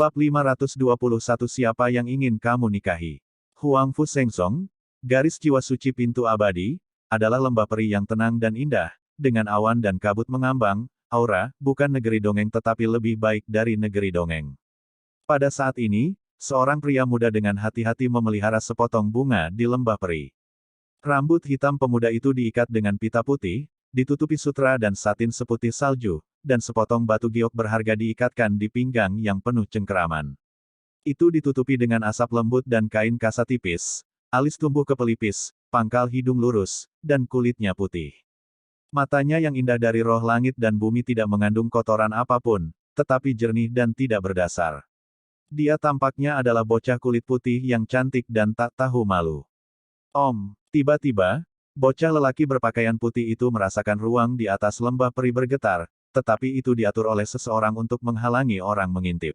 Bab 521 Siapa yang ingin kamu nikahi? Huang Fu Sengsong, garis jiwa suci pintu abadi, adalah lembah peri yang tenang dan indah, dengan awan dan kabut mengambang, aura, bukan negeri dongeng tetapi lebih baik dari negeri dongeng. Pada saat ini, seorang pria muda dengan hati-hati memelihara sepotong bunga di lembah peri. Rambut hitam pemuda itu diikat dengan pita putih, ditutupi sutra dan satin seputih salju, dan sepotong batu giok berharga diikatkan di pinggang yang penuh cengkeraman. Itu ditutupi dengan asap lembut dan kain kasa tipis, alis tumbuh ke pelipis, pangkal hidung lurus, dan kulitnya putih. Matanya yang indah dari roh langit dan bumi tidak mengandung kotoran apapun, tetapi jernih dan tidak berdasar. Dia tampaknya adalah bocah kulit putih yang cantik dan tak tahu malu. Tiba-tiba, bocah lelaki berpakaian putih itu merasakan ruang di atas lembah peri bergetar, tetapi itu diatur oleh seseorang untuk menghalangi orang mengintip.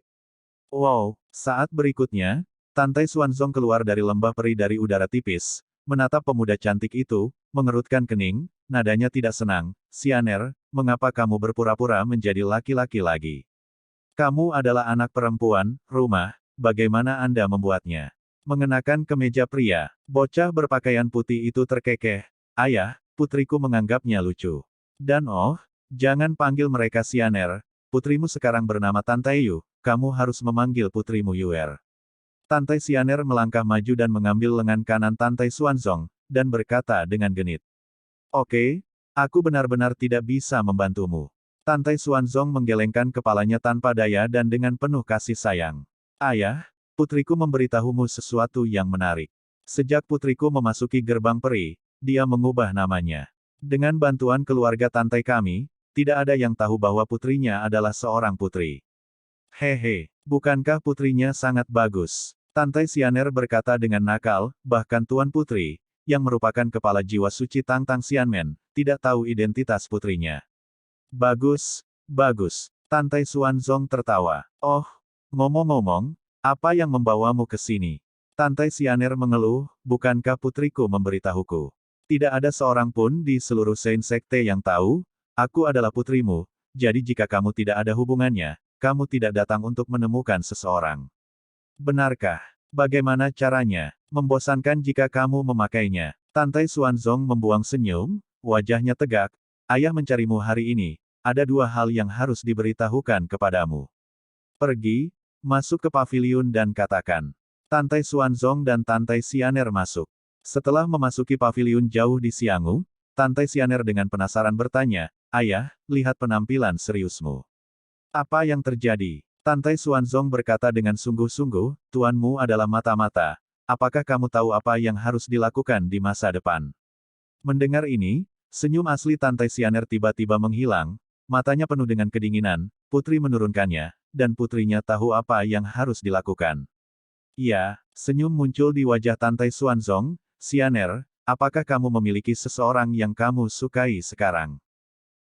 Wow! Saat berikutnya, Tantai Xuanzong keluar dari lembah peri dari udara tipis, menatap pemuda cantik itu, mengerutkan kening, nadanya tidak senang. Xianer, mengapa kamu berpura-pura menjadi laki-laki lagi? Kamu adalah anak perempuan, rumah, bagaimana Anda membuatnya? Mengenakan kemeja pria, bocah berpakaian putih itu terkekeh. Ayah, putriku menganggapnya lucu. Dan jangan panggil mereka Xianer, putrimu sekarang bernama Tantai Yu, kamu harus memanggil putrimu Yuer. Tantai Xianer melangkah maju dan mengambil lengan kanan Tantai Xuanzong, dan berkata dengan genit. Oke, aku benar-benar tidak bisa membantumu. Tantai Xuanzong menggelengkan kepalanya tanpa daya dan dengan penuh kasih sayang. Ayah, putriku memberitahumu sesuatu yang menarik. Sejak putriku memasuki gerbang peri, dia mengubah namanya. Dengan bantuan keluarga Tantai kami, tidak ada yang tahu bahwa putrinya adalah seorang putri. Hehe, bukankah putrinya sangat bagus? Tantai Xianer berkata dengan nakal, bahkan Tuan Putri, yang merupakan kepala jiwa suci Tangtang Xianmen, tidak tahu identitas putrinya. Bagus, bagus. Tantai Xuanzong tertawa. Ngomong-ngomong, apa yang membawamu ke sini? Tantai Xianer mengeluh, bukankah putriku memberitahuku? Tidak ada seorang pun di seluruh Saint Sekte yang tahu, aku adalah putrimu, jadi jika kamu tidak ada hubungannya, kamu tidak datang untuk menemukan seseorang. Benarkah? Bagaimana caranya? Membosankan jika kamu memakainya. Tantai Xuanzong membuang senyum, wajahnya tegak. Ayah mencarimu hari ini, ada dua hal yang harus diberitahukan kepadamu. Pergi, masuk ke paviliun dan katakan. Tantai Xuanzong dan Tantai Xianer masuk. Setelah memasuki paviliun jauh di Xianghu, Tantai Xianer dengan penasaran bertanya, Ayah, lihat penampilan seriusmu. Apa yang terjadi? Tantai Xuanzong berkata dengan sungguh-sungguh, tuanmu adalah mata-mata. Apakah kamu tahu apa yang harus dilakukan di masa depan? Mendengar ini, senyum asli Tantai Xianer tiba-tiba menghilang, matanya penuh dengan kedinginan, putri menurunkannya, dan putrinya tahu apa yang harus dilakukan. Ya, senyum muncul di wajah Tantai Xuanzong, Xianer, apakah kamu memiliki seseorang yang kamu sukai sekarang?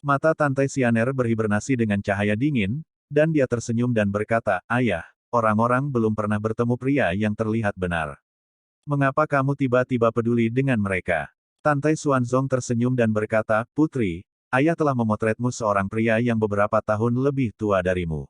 Mata Tantai Xianer berhibernasi dengan cahaya dingin, dan dia tersenyum dan berkata, Ayah, orang-orang belum pernah bertemu pria yang terlihat benar. Mengapa kamu tiba-tiba peduli dengan mereka? Tantai Xuanzong tersenyum dan berkata, Putri, ayah telah memotretmu seorang pria yang beberapa tahun lebih tua darimu.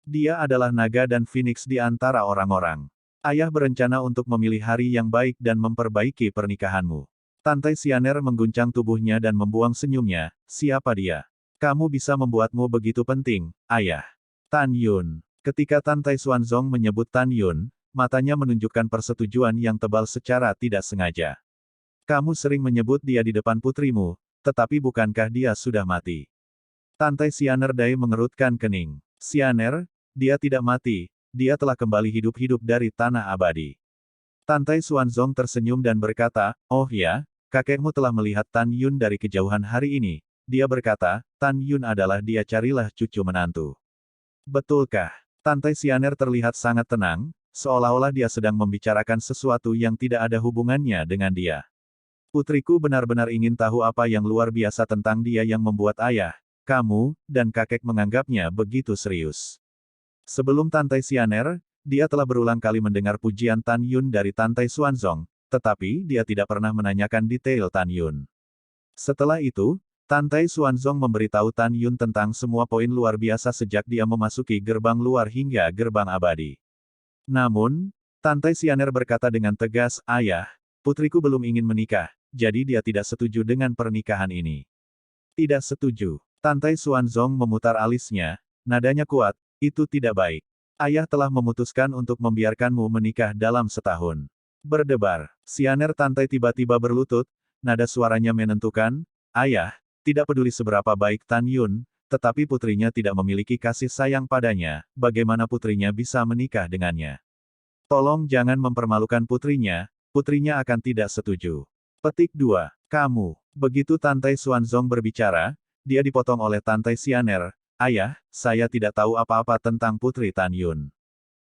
Dia adalah naga dan phoenix di antara orang-orang. Ayah berencana untuk memilih hari yang baik dan memperbaiki pernikahanmu. Tantai Xianer mengguncang tubuhnya dan membuang senyumnya, siapa dia? Kamu bisa membuatmu begitu penting, ayah. Tan Yun. Ketika Tantai Xuanzong menyebut Tan Yun, matanya menunjukkan persetujuan yang tebal secara tidak sengaja. Kamu sering menyebut dia di depan putrimu, tetapi bukankah dia sudah mati? Tantai Xianer Dai mengerutkan kening. Xianer, dia tidak mati, dia telah kembali hidup-hidup dari tanah abadi. Tantai Xuanzong tersenyum dan berkata, oh ya, kakekmu telah melihat Tan Yun dari kejauhan hari ini. Dia berkata, Tan Yun adalah dia carilah cucu menantu. Betulkah? Tantai Xianer terlihat sangat tenang, seolah-olah dia sedang membicarakan sesuatu yang tidak ada hubungannya dengan dia. Putriku benar-benar ingin tahu apa yang luar biasa tentang dia yang membuat ayah, kamu, dan kakek menganggapnya begitu serius. Sebelum Tantai Xianer, dia telah berulang kali mendengar pujian Tan Yun dari Tantai Xuanzong, tetapi dia tidak pernah menanyakan detail Tan Yun. Setelah itu, Tantai Xuanzong memberitahu Tan Yun tentang semua poin luar biasa sejak dia memasuki gerbang luar hingga gerbang abadi. Namun, Tantai Xianer berkata dengan tegas, "Ayah, putriku belum ingin menikah, jadi dia tidak setuju dengan pernikahan ini." Tidak setuju. Tantai Xuanzong memutar alisnya, nadanya kuat, "Itu tidak baik. Ayah telah memutuskan untuk membiarkanmu menikah dalam setahun." Berdebar. Xianer Tantai tiba-tiba berlutut, nada suaranya menentukan, "Ayah, tidak peduli seberapa baik Tan Yun, tetapi putrinya tidak memiliki kasih sayang padanya, bagaimana putrinya bisa menikah dengannya? Tolong jangan mempermalukan putrinya akan tidak setuju." Petik 2. Kamu. Begitu Tantai Xuanzong berbicara, dia dipotong oleh Tantai Xianer, "Ayah, saya tidak tahu apa-apa tentang putri Tan Yun.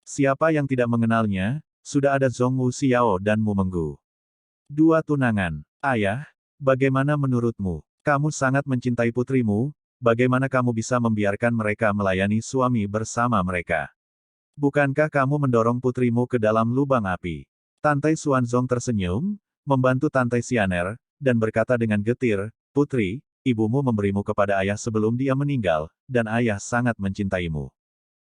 Siapa yang tidak mengenalnya? Sudah ada Zhong Wu Xiao dan Mu Menggu. Dua tunangan. Ayah, bagaimana menurutmu? Kamu sangat mencintai putrimu, bagaimana kamu bisa membiarkan mereka melayani suami bersama mereka? Bukankah kamu mendorong putrimu ke dalam lubang api?" Tantai Xuanzong tersenyum, membantu Tantai Xianer, dan berkata dengan getir, "Putri, ibumu memberimu kepada ayah sebelum dia meninggal, dan ayah sangat mencintaimu.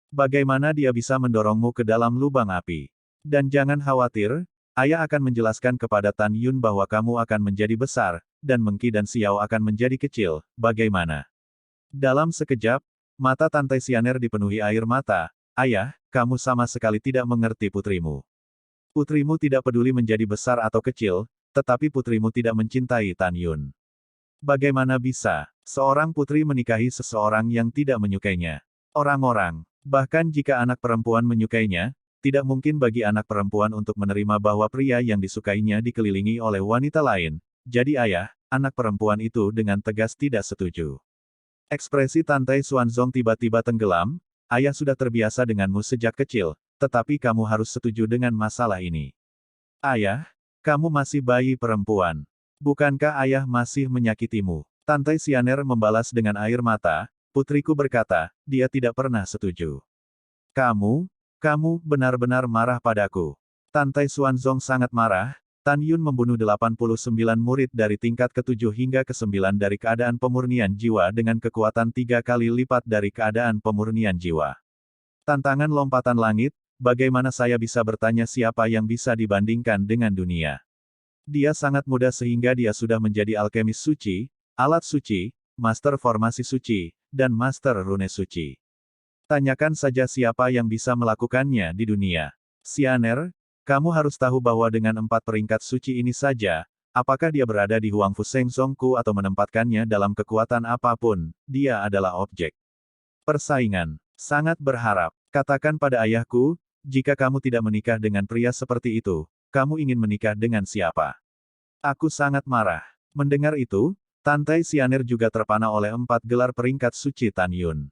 Bagaimana dia bisa mendorongmu ke dalam lubang api? Dan jangan khawatir, ayah akan menjelaskan kepada Tan Yun bahwa kamu akan menjadi besar, dan Mengki dan Xiao akan menjadi kecil, bagaimana?" Dalam sekejap, mata Tantai Xianer dipenuhi air mata, "Ayah, kamu sama sekali tidak mengerti putrimu. Putrimu tidak peduli menjadi besar atau kecil, tetapi putrimu tidak mencintai Tan Yun. Bagaimana bisa seorang putri menikahi seseorang yang tidak menyukainya? Orang-orang, bahkan jika anak perempuan menyukainya, tidak mungkin bagi anak perempuan untuk menerima bahwa pria yang disukainya dikelilingi oleh wanita lain. Jadi ayah, anak perempuan itu dengan tegas tidak setuju." Ekspresi Tantai Xuanzong tiba-tiba tenggelam, "Ayah sudah terbiasa denganmu sejak kecil, tetapi kamu harus setuju dengan masalah ini. Ayah, kamu masih bayi perempuan. Bukankah ayah masih menyakitimu?" Tantai Xianer membalas dengan air mata, "Putriku berkata, dia tidak pernah setuju. Kamu benar-benar marah padaku." Tantai Xuanzong sangat marah. Tan Yun membunuh 89 murid dari tingkat ke-7 hingga ke-9 dari keadaan pemurnian jiwa dengan kekuatan 3 kali lipat dari keadaan pemurnian jiwa. Tantangan lompatan langit, bagaimana saya bisa bertanya siapa yang bisa dibandingkan dengan dunia? Dia sangat muda sehingga dia sudah menjadi alkemis suci, alat suci, master formasi suci, dan master rune suci. Tanyakan saja siapa yang bisa melakukannya di dunia. Xianer, kamu harus tahu bahwa dengan 4 peringkat suci ini saja, apakah dia berada di Huangfu Shengzongku atau menempatkannya dalam kekuatan apapun, dia adalah objek persaingan. Sangat berharap, katakan pada ayahku, jika kamu tidak menikah dengan pria seperti itu, kamu ingin menikah dengan siapa? Aku sangat marah. Mendengar itu, Tantai Xianer juga terpana oleh 4 gelar peringkat suci Tan Yun.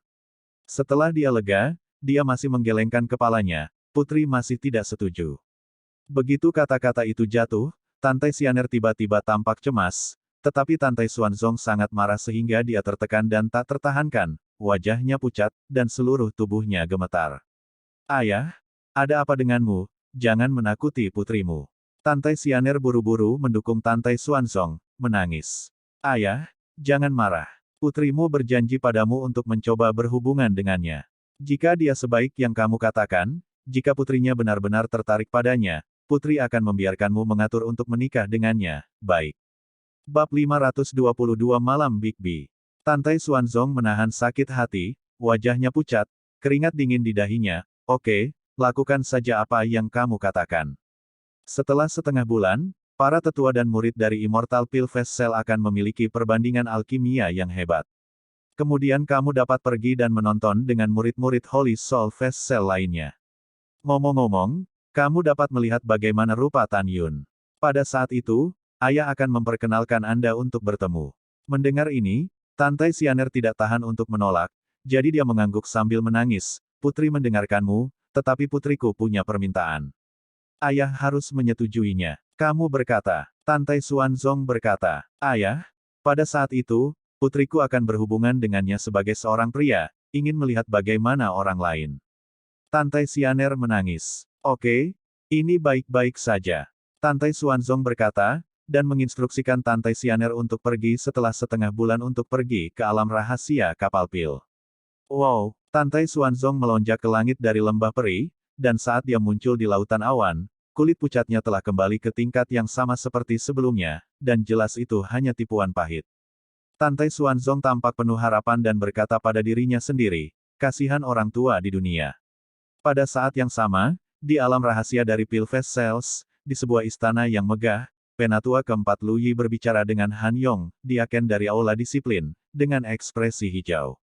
Setelah dia lega, dia masih menggelengkan kepalanya, putri masih tidak setuju. Begitu kata-kata itu jatuh, Tantai Xianer tiba-tiba tampak cemas, tetapi Tantai Xuanzong sangat marah sehingga dia tertekan dan tak tertahankan, wajahnya pucat, dan seluruh tubuhnya gemetar. "Ayah, ada apa denganmu? Jangan menakuti putrimu." Tantai Xianer buru-buru mendukung Tantai Xuanzong, menangis. "Ayah, jangan marah. Putrimu berjanji padamu untuk mencoba berhubungan dengannya. Jika dia sebaik yang kamu katakan, jika putrinya benar-benar tertarik padanya, putri akan membiarkanmu mengatur untuk menikah dengannya." Baik. Bab 522 Malam Big B. Tantai Xuanzong menahan sakit hati, wajahnya pucat, keringat dingin di dahinya. "Oke, lakukan saja apa yang kamu katakan." Setelah setengah bulan, para tetua dan murid dari Immortal Pill Fest Cell akan memiliki perbandingan alkimia yang hebat. Kemudian kamu dapat pergi dan menonton dengan murid-murid Holy Soul Fest Cell lainnya. Ngomong-ngomong, kamu dapat melihat bagaimana rupa Tan Yun. Pada saat itu, ayah akan memperkenalkan Anda untuk bertemu. Mendengar ini, Tantai Xianer tidak tahan untuk menolak, jadi dia mengangguk sambil menangis. "Putri mendengarkanmu, tetapi putriku punya permintaan. Ayah harus menyetujuinya." "Kamu berkata." Tantai Xuanzong berkata. "Ayah, pada saat itu, putriku akan berhubungan dengannya sebagai seorang pria, ingin melihat bagaimana orang lain." Tantai Xianer menangis. "Oke, ini baik-baik saja." Tantai Xuanzong berkata, dan menginstruksikan Tan Taisyaner untuk pergi setelah setengah bulan untuk pergi ke alam rahasia kapal pil. Wow, Tan Tai Xuanzong melonjak ke langit dari lembah peri, dan saat dia muncul di lautan awan, kulit pucatnya telah kembali ke tingkat yang sama seperti sebelumnya, dan jelas itu hanya tipuan pahit. Tan Tai Xuanzong tampak penuh harapan dan berkata pada dirinya sendiri, kasihan orang tua di dunia. Pada saat yang sama, di alam rahasia dari Pilfest Cells, di sebuah istana yang megah, Penatua keempat Lu Yi berbicara dengan Han Yong, diaken dari aula disiplin, dengan ekspresi hijau.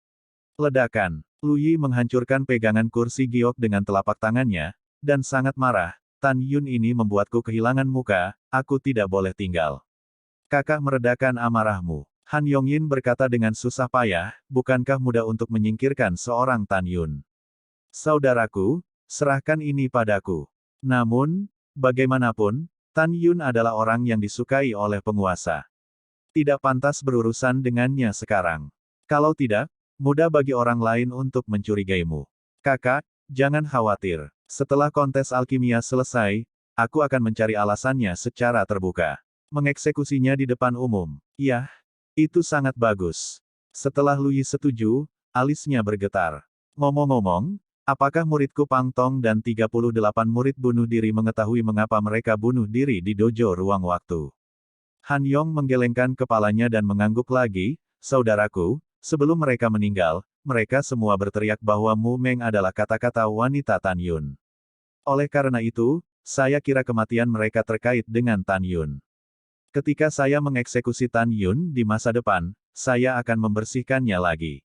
Ledakan. Lu Yi menghancurkan pegangan kursi giok dengan telapak tangannya, dan sangat marah. Tan Yun ini membuatku kehilangan muka, aku tidak boleh tinggal. Kakak meredakan amarahmu. Han Yongyin berkata dengan susah payah, bukankah mudah untuk menyingkirkan seorang Tan Yun? Saudaraku, serahkan ini padaku. Namun, bagaimanapun, Tan Yun adalah orang yang disukai oleh penguasa. Tidak pantas berurusan dengannya sekarang. Kalau tidak, mudah bagi orang lain untuk mencurigaimu. Kakak, jangan khawatir. Setelah kontes alkimia selesai, aku akan mencari alasannya secara terbuka. Mengeksekusinya di depan umum. Yah, itu sangat bagus. Setelah Lu Yi setuju, alisnya bergetar. Ngomong-ngomong, apakah muridku Pang Tong dan 38 murid bunuh diri mengetahui mengapa mereka bunuh diri di dojo ruang waktu? Han Yong menggelengkan kepalanya dan mengangguk lagi, saudaraku, sebelum mereka meninggal, mereka semua berteriak bahwa Mu Meng adalah kata-kata wanita Tan Yun. Oleh karena itu, saya kira kematian mereka terkait dengan Tan Yun. Ketika saya mengeksekusi Tan Yun di masa depan, saya akan membersihkannya lagi.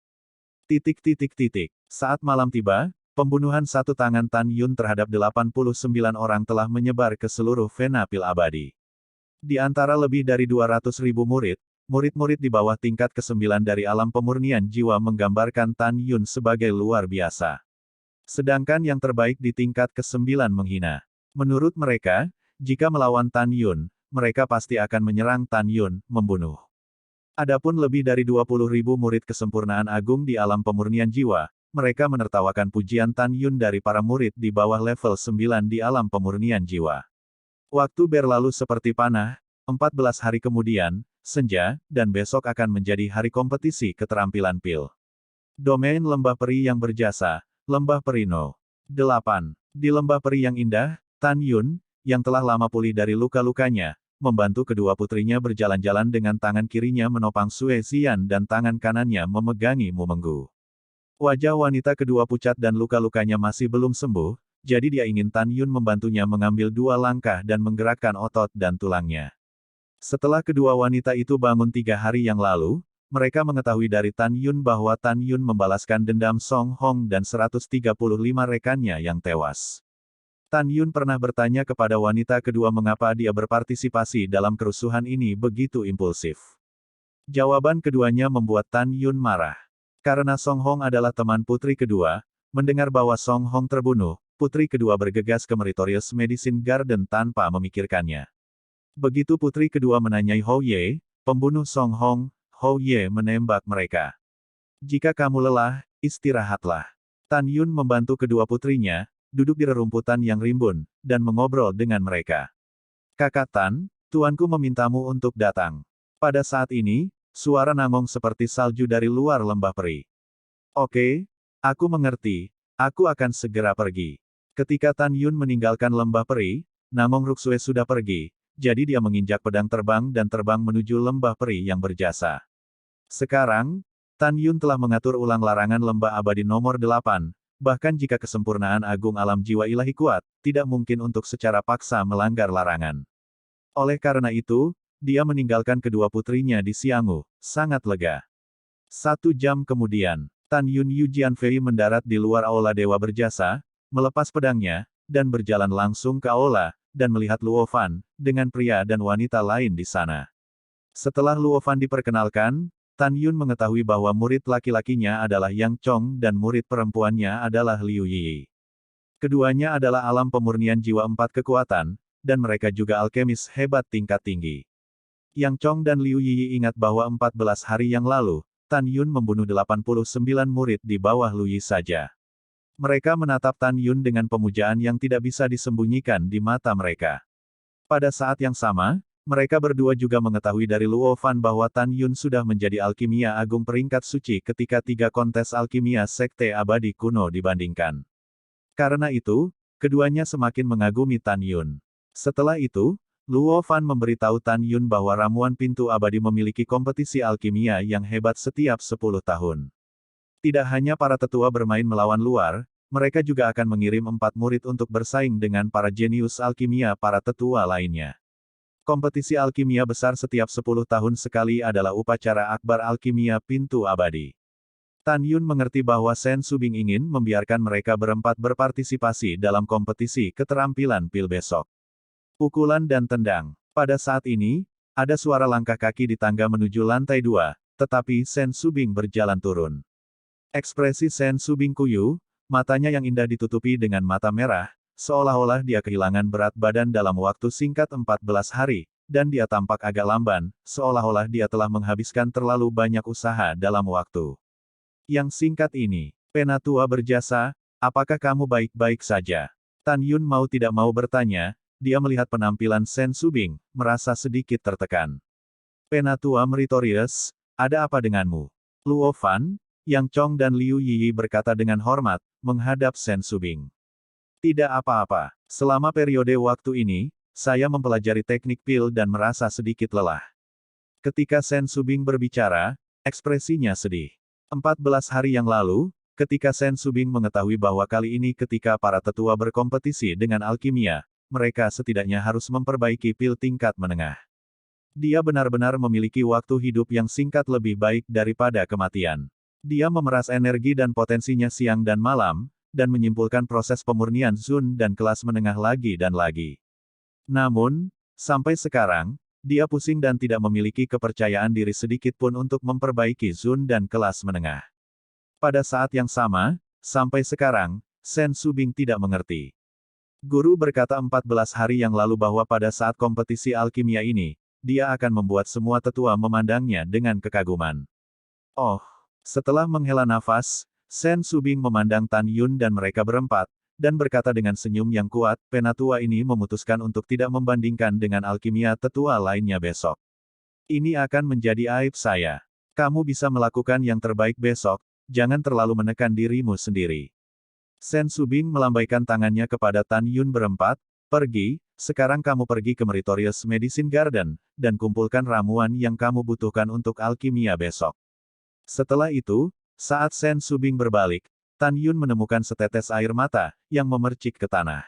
Saat malam tiba, pembunuhan satu tangan Tan Yun terhadap 89 orang telah menyebar ke seluruh Vena Pil abadi. Di antara lebih dari 200.000 murid, murid-murid di bawah tingkat ke-9 dari alam pemurnian jiwa menggambarkan Tan Yun sebagai luar biasa. Sedangkan yang terbaik di tingkat ke-9 menghina. Menurut mereka, jika melawan Tan Yun, mereka pasti akan menyerang Tan Yun, membunuh. Adapun lebih dari 20.000 murid kesempurnaan agung di alam pemurnian jiwa, mereka menertawakan pujian Tan Yun dari para murid di bawah level 9 di alam pemurnian jiwa. Waktu berlalu seperti panah, 14 hari kemudian, senja, dan besok akan menjadi hari kompetisi keterampilan pil. Domain Lembah Peri yang berjasa, Lembah Peri No. 8. Di Lembah Peri yang indah, Tan Yun, yang telah lama pulih dari luka-lukanya, membantu kedua putrinya berjalan-jalan dengan tangan kirinya menopang Sue Xian dan tangan kanannya memegangi Mu Menggu. Wajah wanita kedua pucat dan luka-lukanya masih belum sembuh, jadi dia ingin Tan Yun membantunya mengambil 2 langkah dan menggerakkan otot dan tulangnya. Setelah kedua wanita itu bangun 3 hari yang lalu, mereka mengetahui dari Tan Yun bahwa Tan Yun membalaskan dendam Song Hong dan 135 rekannya yang tewas. Tan Yun pernah bertanya kepada wanita kedua mengapa dia berpartisipasi dalam kerusuhan ini begitu impulsif. Jawaban keduanya membuat Tan Yun marah. Karena Song Hong adalah teman putri kedua, mendengar bahwa Song Hong terbunuh, putri kedua bergegas ke Meritorious Medicine Garden tanpa memikirkannya. Begitu putri kedua menanyai Hou Ye, pembunuh Song Hong, Hou Ye menembak mereka. Jika kamu lelah, istirahatlah. Tan Yun membantu kedua putrinya, duduk di rerumputan yang rimbun, dan mengobrol dengan mereka. Kakak Tan, tuanku memintamu untuk datang. Pada saat ini, suara nangong seperti salju dari luar lembah peri. Oke, aku mengerti, aku akan segera pergi. Ketika Tan Yun meninggalkan lembah peri, Nangong Ruksue sudah pergi, jadi dia menginjak pedang terbang dan terbang menuju lembah peri yang berjasa. Sekarang, Tan Yun telah mengatur ulang larangan lembah abadi nomor 8, bahkan jika kesempurnaan agung alam jiwa ilahi kuat, tidak mungkin untuk secara paksa melanggar larangan. Oleh karena itu, dia meninggalkan kedua putrinya di Xianghu, sangat lega. 1 jam kemudian, Tan Yun Yu Jianfei mendarat di luar aula Dewa Berjasa, melepas pedangnya, dan berjalan langsung ke aula, dan melihat Luo Fan, dengan pria dan wanita lain di sana. Setelah Luo Fan diperkenalkan, Tan Yun mengetahui bahwa murid laki-lakinya adalah Yang Chong dan murid perempuannya adalah Liu Yi. Keduanya adalah alam pemurnian jiwa 4 kekuatan, dan mereka juga alkemis hebat tingkat tinggi. Yang Chong dan Liu Yi ingat bahwa 14 hari yang lalu, Tan Yun membunuh 89 murid di bawah Lu Yi saja. Mereka menatap Tan Yun dengan pemujaan yang tidak bisa disembunyikan di mata mereka. Pada saat yang sama, Mereka berdua juga mengetahui dari Luo Fan bahwa Tan Yun sudah menjadi alkimia agung peringkat suci ketika 3 kontes alkimia Sekte Abadi kuno dibandingkan. Karena itu, keduanya semakin mengagumi Tan Yun. Setelah itu, Luo Fan memberitahu Tan Yun bahwa ramuan pintu abadi memiliki kompetisi alkimia yang hebat setiap 10 tahun. Tidak hanya para tetua bermain melawan luar, mereka juga akan mengirim 4 murid untuk bersaing dengan para jenius alkimia para tetua lainnya. Kompetisi alkimia besar setiap 10 tahun sekali adalah upacara akbar alkimia pintu abadi. Tan Yun mengerti bahwa Sen Subing ingin membiarkan mereka berempat berpartisipasi dalam kompetisi keterampilan pil besok. Pukulan dan tendang. Pada saat ini, ada suara langkah kaki di tangga menuju lantai 2, tetapi Sen Subing berjalan turun. Ekspresi Sen Subing kuyu, matanya yang indah ditutupi dengan mata merah, seolah-olah dia kehilangan berat badan dalam waktu singkat 14 hari, dan dia tampak agak lamban, seolah-olah dia telah menghabiskan terlalu banyak usaha dalam waktu yang singkat ini. Penatua berjasa, apakah kamu baik-baik saja? Tan Yun mau tidak mau bertanya, dia melihat penampilan Sen Subing, merasa sedikit tertekan. Penatua Meritorious, ada apa denganmu? Luo Fan, Yang Chong dan Liu Yiyi berkata dengan hormat, menghadap Sen Subing. Tidak apa-apa. Selama periode waktu ini, saya mempelajari teknik pil dan merasa sedikit lelah. Ketika Sen Subing berbicara, ekspresinya sedih. 14 hari yang lalu, ketika Sen Subing mengetahui bahwa kali ini ketika para tetua berkompetisi dengan alkimia, mereka setidaknya harus memperbaiki pil tingkat menengah. Dia benar-benar memiliki waktu hidup yang singkat lebih baik daripada kematian. Dia memeras energi dan potensinya siang dan malam, dan menyimpulkan proses pemurnian Zun dan kelas menengah lagi dan lagi. Namun, sampai sekarang, dia pusing dan tidak memiliki kepercayaan diri sedikit pun untuk memperbaiki Zun dan kelas menengah. Pada saat yang sama, sampai sekarang, Sen Subing tidak mengerti. Guru berkata 14 hari yang lalu bahwa pada saat kompetisi alkimia ini, dia akan membuat semua tetua memandangnya dengan kekaguman. Oh, setelah menghela nafas, Sen Subing memandang Tan Yun dan mereka berempat, dan berkata dengan senyum yang kuat, penatua ini memutuskan untuk tidak membandingkan dengan alkimia tetua lainnya besok. Ini akan menjadi aib saya. Kamu bisa melakukan yang terbaik besok, jangan terlalu menekan dirimu sendiri. Sen Subing melambaikan tangannya kepada Tan Yun berempat, pergi, sekarang kamu pergi ke Meritorious Medicine Garden, dan kumpulkan ramuan yang kamu butuhkan untuk alkimia besok. Setelah itu, saat Sen Subing berbalik, Tan Yun menemukan setetes air mata, yang memercik ke tanah.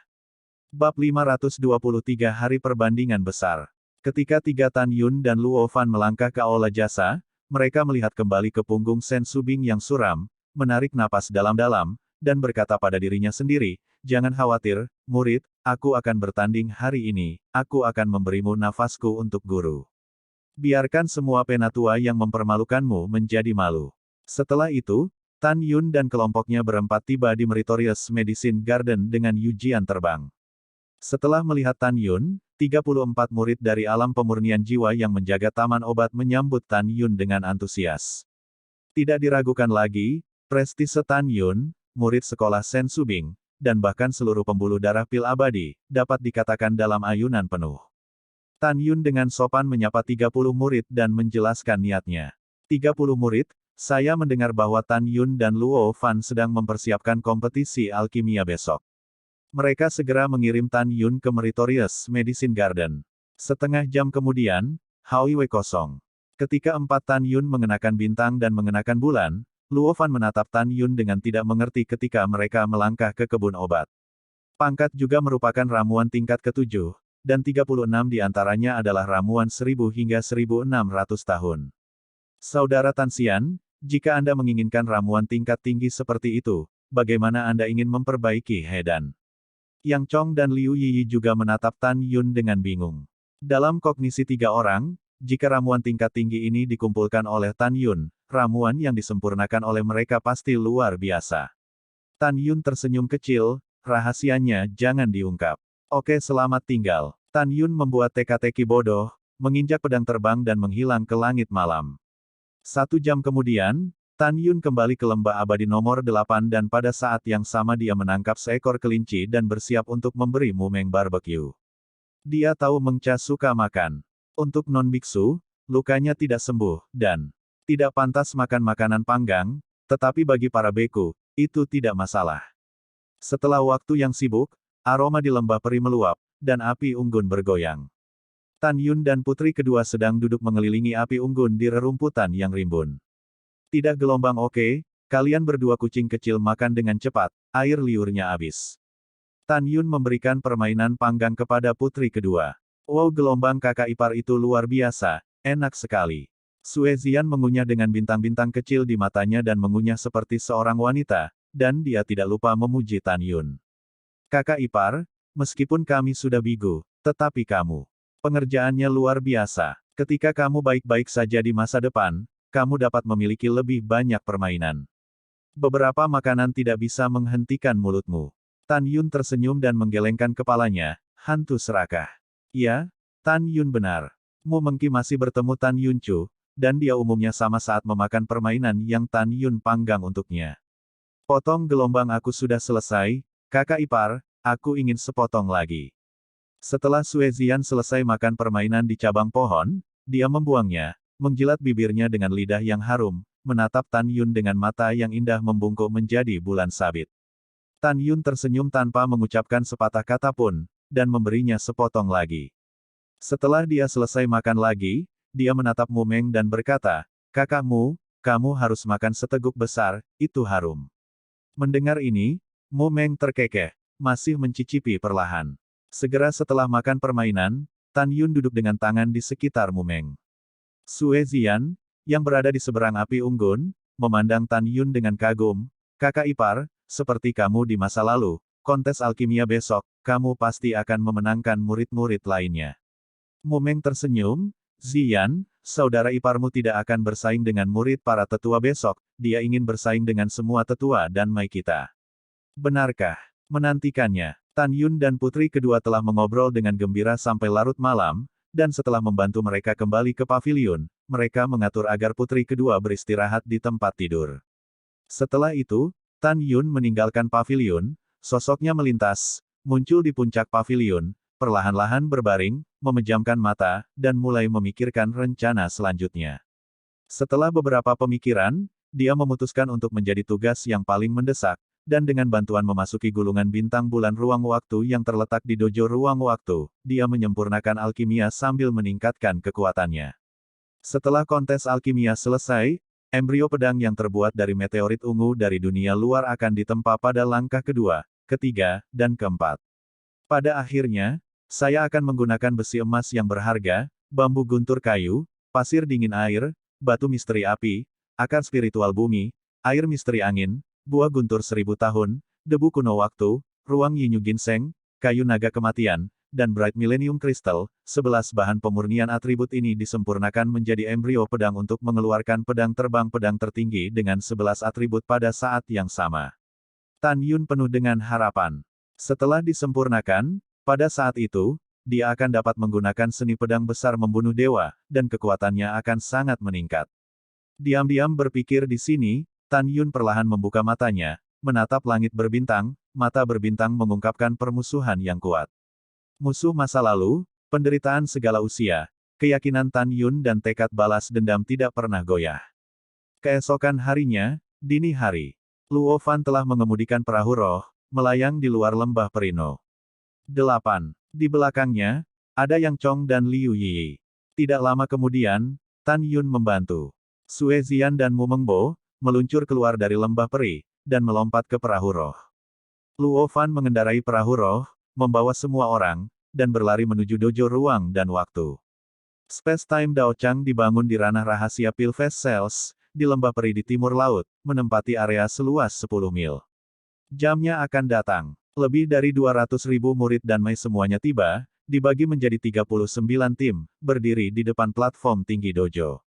Bab 523 Hari Perbandingan Besar. Ketika tiga Tan Yun dan Luo Fan melangkah ke aula jasa, mereka melihat kembali ke punggung Sen Subing yang suram, menarik napas dalam-dalam, dan berkata pada dirinya sendiri, jangan khawatir, murid, aku akan bertanding hari ini, aku akan memberimu nafasku untuk guru. Biarkan semua penatua yang mempermalukanmu menjadi malu. Setelah itu, Tan Yun dan kelompoknya berempat tiba di Meritorious Medicine Garden dengan ujian terbang. Setelah melihat Tan Yun, 34 murid dari alam pemurnian jiwa yang menjaga taman obat menyambut Tan Yun dengan antusias. Tidak diragukan lagi, prestise Tan Yun, murid sekolah Sen Subing, dan bahkan seluruh pembuluh darah pil abadi, dapat dikatakan dalam ayunan penuh. Tan Yun dengan sopan menyapa 30 murid dan menjelaskan niatnya. 30 murid, saya mendengar bahwa Tan Yun dan Luo Fan sedang mempersiapkan kompetisi alkimia besok. Mereka segera mengirim Tan Yun ke Meritorious Medicine Garden. Setengah jam kemudian, Hallway kosong. Ketika empat Tan Yun mengenakan bintang dan mengenakan bulan, Luo Fan menatap Tan Yun dengan tidak mengerti ketika mereka melangkah ke kebun obat. Pangkat juga merupakan ramuan tingkat ke-7, dan 36 di antaranya adalah ramuan 1000 hingga 1600 tahun. Saudara Tan Xian, jika Anda menginginkan ramuan tingkat tinggi seperti itu, bagaimana Anda ingin memperbaiki Hedan? Yang Chong dan Liu Yiyi juga menatap Tan Yun dengan bingung. Dalam kognisi 3 orang, jika ramuan tingkat tinggi ini dikumpulkan oleh Tan Yun, ramuan yang disempurnakan oleh mereka pasti luar biasa. Tan Yun tersenyum kecil, rahasianya jangan diungkap. Oke, selamat tinggal. Tan Yun membuat teka-teki bodoh, menginjak pedang terbang dan menghilang ke langit malam. 1 jam kemudian, Tan Yun kembali ke lembah abadi nomor 8 dan pada saat yang sama dia menangkap seekor kelinci dan bersiap untuk memberi Mumeng barbecue. Dia tahu Meng Cha suka makan. Untuk non-biksu, lukanya tidak sembuh, dan tidak pantas makan makanan panggang, tetapi bagi para beku, itu tidak masalah. Setelah waktu yang sibuk, aroma di lembah peri meluap, dan api unggun bergoyang. Tan Yun dan putri kedua sedang duduk mengelilingi api unggun di rerumputan yang rimbun. Tidak gelombang oke, kalian berdua kucing kecil makan dengan cepat, air liurnya habis. Tan Yun memberikan permainan panggang kepada putri kedua. Wow, gelombang kakak ipar itu luar biasa, enak sekali. Sue Zian mengunyah dengan bintang-bintang kecil di matanya dan mengunyah seperti seorang wanita, dan dia tidak lupa memuji Tan Yun. Kakak ipar, meskipun kami sudah bigu, tetapi kamu, pengerjaannya luar biasa. Ketika kamu baik-baik saja di masa depan, kamu dapat memiliki lebih banyak permainan. Beberapa makanan tidak bisa menghentikan mulutmu. Tan Yun tersenyum dan menggelengkan kepalanya, hantu serakah. Ya, Tan Yun benar. Mu Mengki masih bertemu Tan Yun Chu, dan dia umumnya sama saat memakan permainan yang Tan Yun panggang untuknya. Potong gelombang aku sudah selesai, kakak ipar, aku ingin sepotong lagi. Setelah Sue Zian selesai makan permainan di cabang pohon, dia membuangnya, menjilat bibirnya dengan lidah yang harum, menatap Tan Yun dengan mata yang indah membungkuk menjadi bulan sabit. Tan Yun tersenyum tanpa mengucapkan sepatah kata pun, dan memberinya sepotong lagi. Setelah dia selesai makan lagi, dia menatap Mu Meng dan berkata, kakakmu, kamu harus makan seteguk besar, itu harum. Mendengar ini, Mu Meng terkekeh, masih mencicipi perlahan. Segera setelah makan permainan, Tan Yun duduk dengan tangan di sekitar Mu Meng. Sue Zian, yang berada di seberang api unggun, memandang Tan Yun dengan kagum, kakak ipar, seperti kamu di masa lalu, kontes alkimia besok, kamu pasti akan memenangkan murid-murid lainnya. Mu Meng tersenyum, Zian, saudara iparmu tidak akan bersaing dengan murid para tetua besok, dia ingin bersaing dengan semua tetua dan mai kita. Benarkah? Menantikannya, Tan Yun dan putri kedua telah mengobrol dengan gembira sampai larut malam, dan setelah membantu mereka kembali ke paviliun, mereka mengatur agar putri kedua beristirahat di tempat tidur. Setelah itu, Tan Yun meninggalkan paviliun, sosoknya melintas, muncul di puncak paviliun, perlahan-lahan berbaring, memejamkan mata, dan mulai memikirkan rencana selanjutnya. Setelah beberapa pemikiran, dia memutuskan untuk menjadi tugas yang paling mendesak, dan dengan bantuan memasuki gulungan bintang bulan ruang waktu yang terletak di dojo ruang waktu, dia menyempurnakan alkimia sambil meningkatkan kekuatannya. Setelah kontes alkimia selesai, embrio pedang yang terbuat dari meteorit ungu dari dunia luar akan ditempa pada langkah kedua, ketiga, dan keempat. Pada akhirnya, saya akan menggunakan besi emas yang berharga, bambu guntur kayu, pasir dingin air, batu misteri api, akar spiritual bumi, air misteri angin, buah guntur 1000 tahun, debu kuno waktu, ruang Yinyu Ginseng, kayu naga kematian, dan Bright Millennium Crystal, 11 bahan pemurnian atribut ini disempurnakan menjadi embrio pedang untuk mengeluarkan pedang terbang pedang tertinggi dengan 11 atribut pada saat yang sama. Tan Yun penuh dengan harapan. Setelah disempurnakan, pada saat itu, dia akan dapat menggunakan seni pedang besar membunuh dewa, dan kekuatannya akan sangat meningkat. Diam-diam berpikir di sini, Tan Yun perlahan membuka matanya, menatap langit berbintang, mata berbintang mengungkapkan permusuhan yang kuat. Musuh masa lalu, penderitaan segala usia, keyakinan Tan Yun dan tekad balas dendam tidak pernah goyah. Keesokan harinya, dini hari, Luo Fan telah mengemudikan perahu roh, melayang di luar lembah Perino. 8. Di belakangnya, ada Yang Chong dan Liu Yi. Tidak lama kemudian, Tan Yun membantu Sue Zian dan Mu Mengbo, meluncur keluar dari lembah peri, dan melompat ke perahu roh. Luo Fan mengendarai perahu roh, membawa semua orang, dan berlari menuju dojo ruang dan waktu. Space-Time Dao Chang dibangun di ranah rahasia Pilfest Cells, di lembah peri di timur laut, menempati area seluas 10 mil. Jamnya akan datang. Lebih dari 200.000 murid dan mai semuanya tiba, dibagi menjadi 39 tim, berdiri di depan platform tinggi dojo.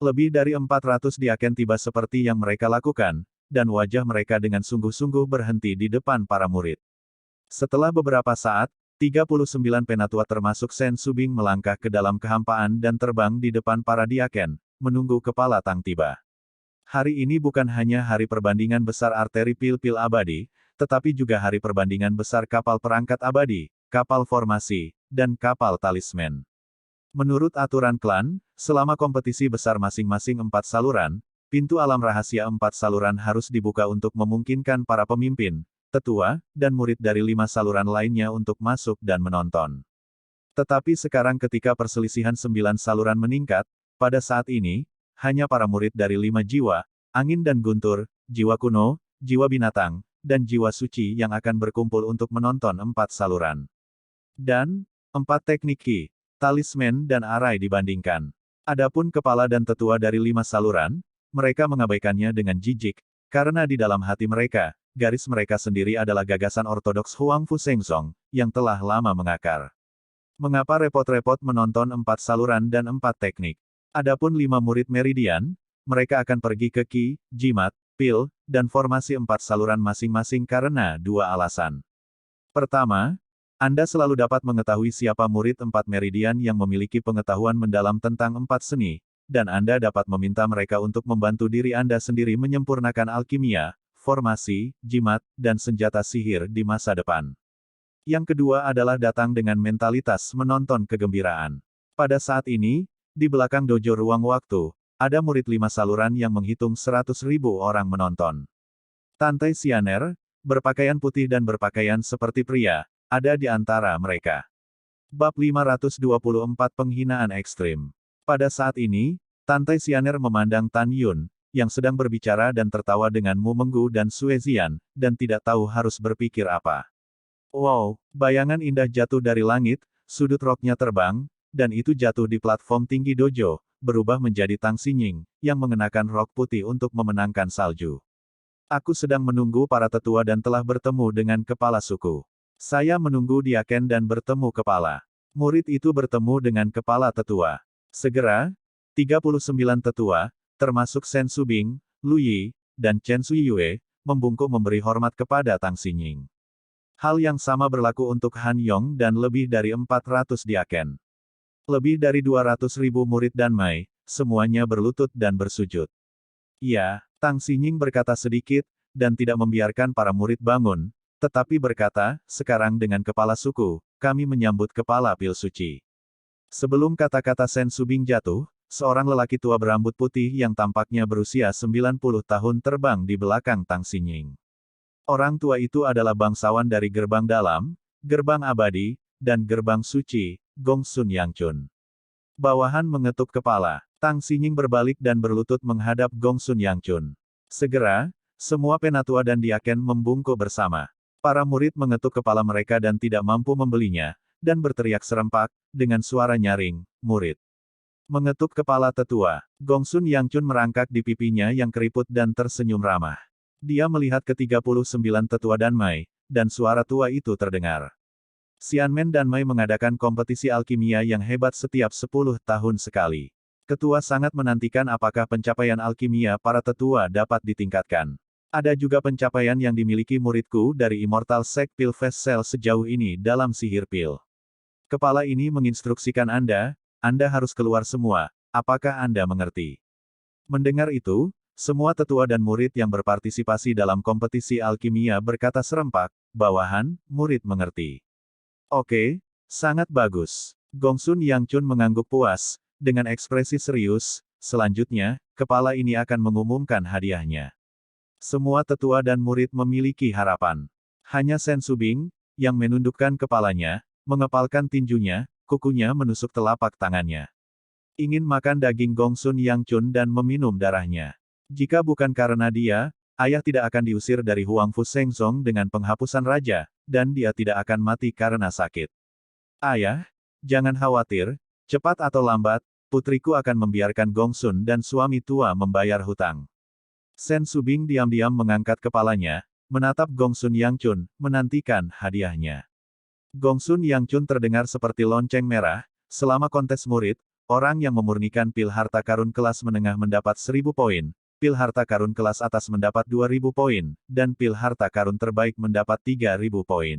Lebih dari 400 diaken tiba seperti yang mereka lakukan, dan wajah mereka dengan sungguh-sungguh berhenti di depan para murid. Setelah beberapa saat, 39 penatua termasuk Sen Subing melangkah ke dalam kehampaan dan terbang di depan para diaken, menunggu kepala Tang tiba. Hari ini bukan hanya hari perbandingan besar arteri pil-pil abadi, tetapi juga hari perbandingan besar kapal perangkat abadi, kapal formasi, dan kapal talisman. Menurut aturan klan, selama kompetisi besar masing-masing 4 saluran, pintu alam rahasia 4 saluran harus dibuka untuk memungkinkan para pemimpin, tetua, dan murid dari 5 saluran lainnya untuk masuk dan menonton. Tetapi sekarang ketika perselisihan 9 saluran meningkat, pada saat ini, hanya para murid dari 5 jiwa, angin dan guntur, jiwa kuno, jiwa binatang, dan jiwa suci yang akan berkumpul untuk menonton 4 saluran. Dan, 4 teknik ki, talisman dan arai dibandingkan. Adapun kepala dan tetua dari 5 saluran, mereka mengabaikannya dengan jijik, karena di dalam hati mereka, garis mereka sendiri adalah gagasan ortodoks Huang Fu Shengzong, yang telah lama mengakar. Mengapa repot-repot menonton 4 saluran dan 4 teknik? Adapun 5 murid meridian, mereka akan pergi ke ki, jimat, pil, dan formasi 4 saluran masing-masing karena 2 alasan. Pertama, Anda selalu dapat mengetahui siapa murid 4 meridian yang memiliki pengetahuan mendalam tentang 4 seni, dan Anda dapat meminta mereka untuk membantu diri Anda sendiri menyempurnakan alkimia, formasi, jimat, dan senjata sihir di masa depan. Yang kedua adalah datang dengan mentalitas menonton kegembiraan. Pada saat ini, di belakang dojo ruang waktu, ada murid 5 saluran yang menghitung 100.000 orang menonton. Tante Xianer, berpakaian putih dan berpakaian seperti pria, ada di antara mereka. Bab 524 Penghinaan Ekstrim. Pada saat ini, Tante Xianer memandang Tan Yun, yang sedang berbicara dan tertawa dengan Mu Menggu dan Sue Zian, dan tidak tahu harus berpikir apa. Wow, bayangan indah jatuh dari langit, sudut roknya terbang, dan itu jatuh di platform tinggi dojo, berubah menjadi Tang Xinying, yang mengenakan rok putih untuk memenangkan salju. Aku sedang menunggu para tetua dan telah bertemu dengan kepala suku. Saya menunggu Diaken dan bertemu kepala. Murid itu bertemu dengan kepala tetua. Segera, 39 tetua, termasuk Shen Subing, Lu Yi, dan Chen Suyue, membungkuk memberi hormat kepada Tang Xinying. Hal yang sama berlaku untuk Han Yong dan lebih dari 400 Diaken. Lebih dari 200.000 murid dan Mai, semuanya berlutut dan bersujud. Iya, Tang Xinying berkata sedikit, dan tidak membiarkan para murid bangun, tetapi berkata, sekarang dengan kepala suku, kami menyambut kepala pil suci. Sebelum kata-kata Shen Subing jatuh, seorang lelaki tua berambut putih yang tampaknya berusia 90 tahun terbang di belakang Tang Xinying. Orang tua itu adalah bangsawan dari gerbang dalam, gerbang abadi, dan gerbang suci, Gong Sun Yangchun. Bawahan mengetuk kepala. Tang Xinying berbalik dan berlutut menghadap Gong Sun Yangchun. Segera, semua penatua dan diaken membungkuk bersama. Para murid mengetuk kepala mereka dan tidak mampu membelinya, dan berteriak serempak, dengan suara nyaring, murid. Mengetuk kepala tetua. Gong Sun Yangchun merangkak di pipinya yang keriput dan tersenyum ramah. Dia melihat ke-39 tetua dan Mai, dan suara tua itu terdengar. Xianmen dan Mai mengadakan kompetisi alkimia yang hebat setiap 10 tahun sekali. Ketua sangat menantikan apakah pencapaian alkimia para tetua dapat ditingkatkan. Ada juga pencapaian yang dimiliki muridku dari Immortal Sect Pil Fast Cell sejauh ini dalam sihir pil. Kepala ini menginstruksikan Anda harus keluar semua, apakah Anda mengerti? Mendengar itu, semua tetua dan murid yang berpartisipasi dalam kompetisi alkimia berkata serempak, bawahan, murid mengerti. Oke, sangat bagus. Gong Sun Yangchun mengangguk puas, dengan ekspresi serius, selanjutnya, kepala ini akan mengumumkan hadiahnya. Semua tetua dan murid memiliki harapan. Hanya Shen Subing, yang menundukkan kepalanya, mengepalkan tinjunya, kukunya menusuk telapak tangannya. Ingin makan daging Gong Sun Yangchun dan meminum darahnya. Jika bukan karena dia, ayah tidak akan diusir dari Huang Fu Shengzong dengan penghapusan raja, dan dia tidak akan mati karena sakit. Ayah, jangan khawatir, cepat atau lambat, putriku akan membiarkan Gong Sun dan suami tua membayar hutang. Shen Subing diam-diam mengangkat kepalanya, menatap Gong Sun Yangchun, menantikan hadiahnya. Gong Sun Yangchun terdengar seperti lonceng merah, selama kontes murid, orang yang memurnikan pil harta karun kelas menengah mendapat 1000 poin, pil harta karun kelas atas mendapat 2000 poin, dan pil harta karun terbaik mendapat 3000 poin.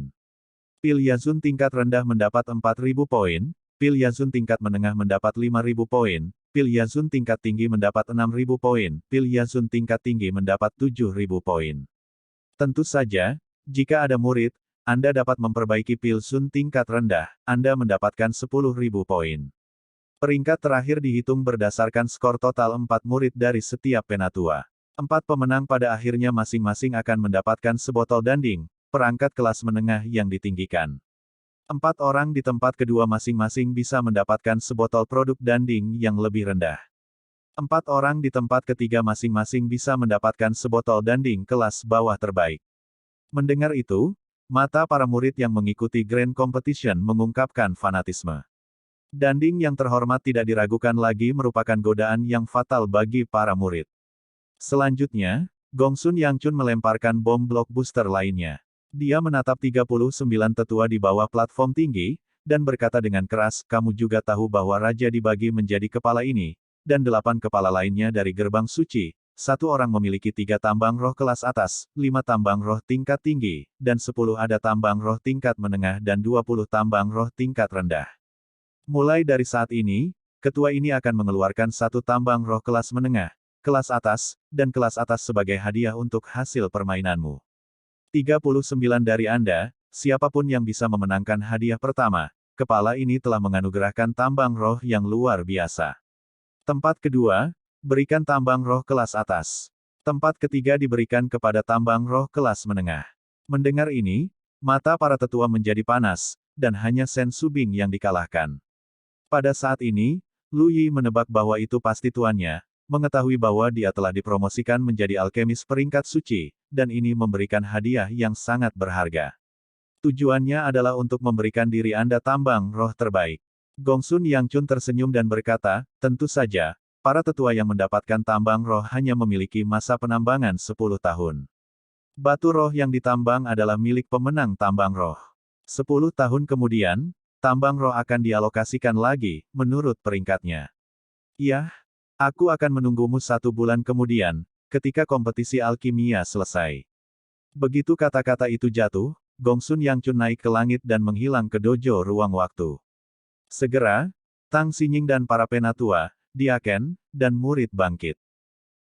Pil Yazun tingkat rendah mendapat 4000 poin, pil Yazun tingkat menengah mendapat 5000 poin, pil Yazun tingkat tinggi mendapat 6000 poin, pil Yazun tingkat tinggi mendapat 7000 poin. Tentu saja, jika ada murid, Anda dapat memperbaiki pil Sun tingkat rendah, Anda mendapatkan 10.000 poin. Peringkat terakhir dihitung berdasarkan skor total 4 murid dari setiap penatua. 4 pemenang pada akhirnya masing-masing akan mendapatkan sebotol danding, perangkat kelas menengah yang ditinggikan. 4 orang di tempat kedua masing-masing bisa mendapatkan sebotol produk danding yang lebih rendah. 4 orang di tempat ketiga masing-masing bisa mendapatkan sebotol danding kelas bawah terbaik. Mendengar itu, mata para murid yang mengikuti Grand Competition mengungkapkan fanatisme. Danding yang terhormat tidak diragukan lagi merupakan godaan yang fatal bagi para murid. Selanjutnya, Gongsun Yangchun melemparkan bom blockbuster lainnya. Dia menatap 39 tetua di bawah platform tinggi, dan berkata dengan keras, kamu juga tahu bahwa raja dibagi menjadi kepala ini, dan 8 kepala lainnya dari gerbang suci. 1 orang memiliki 3 tambang roh kelas atas, 5 tambang roh tingkat tinggi, dan 10 ada tambang roh tingkat menengah dan 20 tambang roh tingkat rendah. Mulai dari saat ini, ketua ini akan mengeluarkan 1 tambang roh kelas menengah, kelas atas, dan kelas atas sebagai hadiah untuk hasil permainanmu. 39 dari Anda, siapapun yang bisa memenangkan hadiah pertama, kepala ini telah menganugerahkan tambang roh yang luar biasa. Tempat kedua, berikan tambang roh kelas atas. Tempat ketiga diberikan kepada tambang roh kelas menengah. Mendengar ini, mata para tetua menjadi panas, dan hanya Sen Subing yang dikalahkan. Pada saat ini, Lu Yi menebak bahwa itu pasti tuannya, mengetahui bahwa dia telah dipromosikan menjadi alkemis peringkat suci, dan ini memberikan hadiah yang sangat berharga. Tujuannya adalah untuk memberikan diri Anda tambang roh terbaik. Gongsun Yangchun tersenyum dan berkata, tentu saja, para tetua yang mendapatkan tambang roh hanya memiliki masa penambangan 10 tahun. Batu roh yang ditambang adalah milik pemenang tambang roh. 10 tahun kemudian, tambang roh akan dialokasikan lagi, menurut peringkatnya. Iya, aku akan menunggumu 1 bulan kemudian, ketika kompetisi alkimia selesai. Begitu kata-kata itu jatuh, Gongsun Yangchun naik ke langit dan menghilang ke dojo ruang waktu. Segera, Tang Xinying dan para penatua, diaken, dan murid bangkit.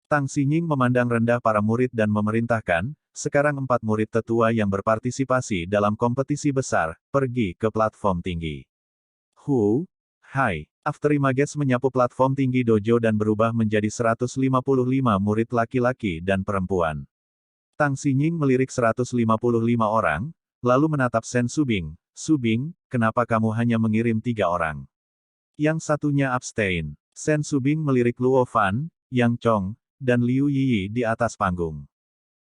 Tang Xinying memandang rendah para murid dan memerintahkan, sekarang 4 murid tetua yang berpartisipasi dalam kompetisi besar, pergi ke platform tinggi. Hai. Afterimages menyapu platform tinggi dojo dan berubah menjadi 155 murid laki-laki dan perempuan. Tang Xinying melirik 155 orang, lalu menatap Sen Subing. Subing, kenapa kamu hanya mengirim 3 orang? Yang satunya abstain. Sen Subing melirik Luo Fan, Yang Chong, dan Liu Yiyi di atas panggung.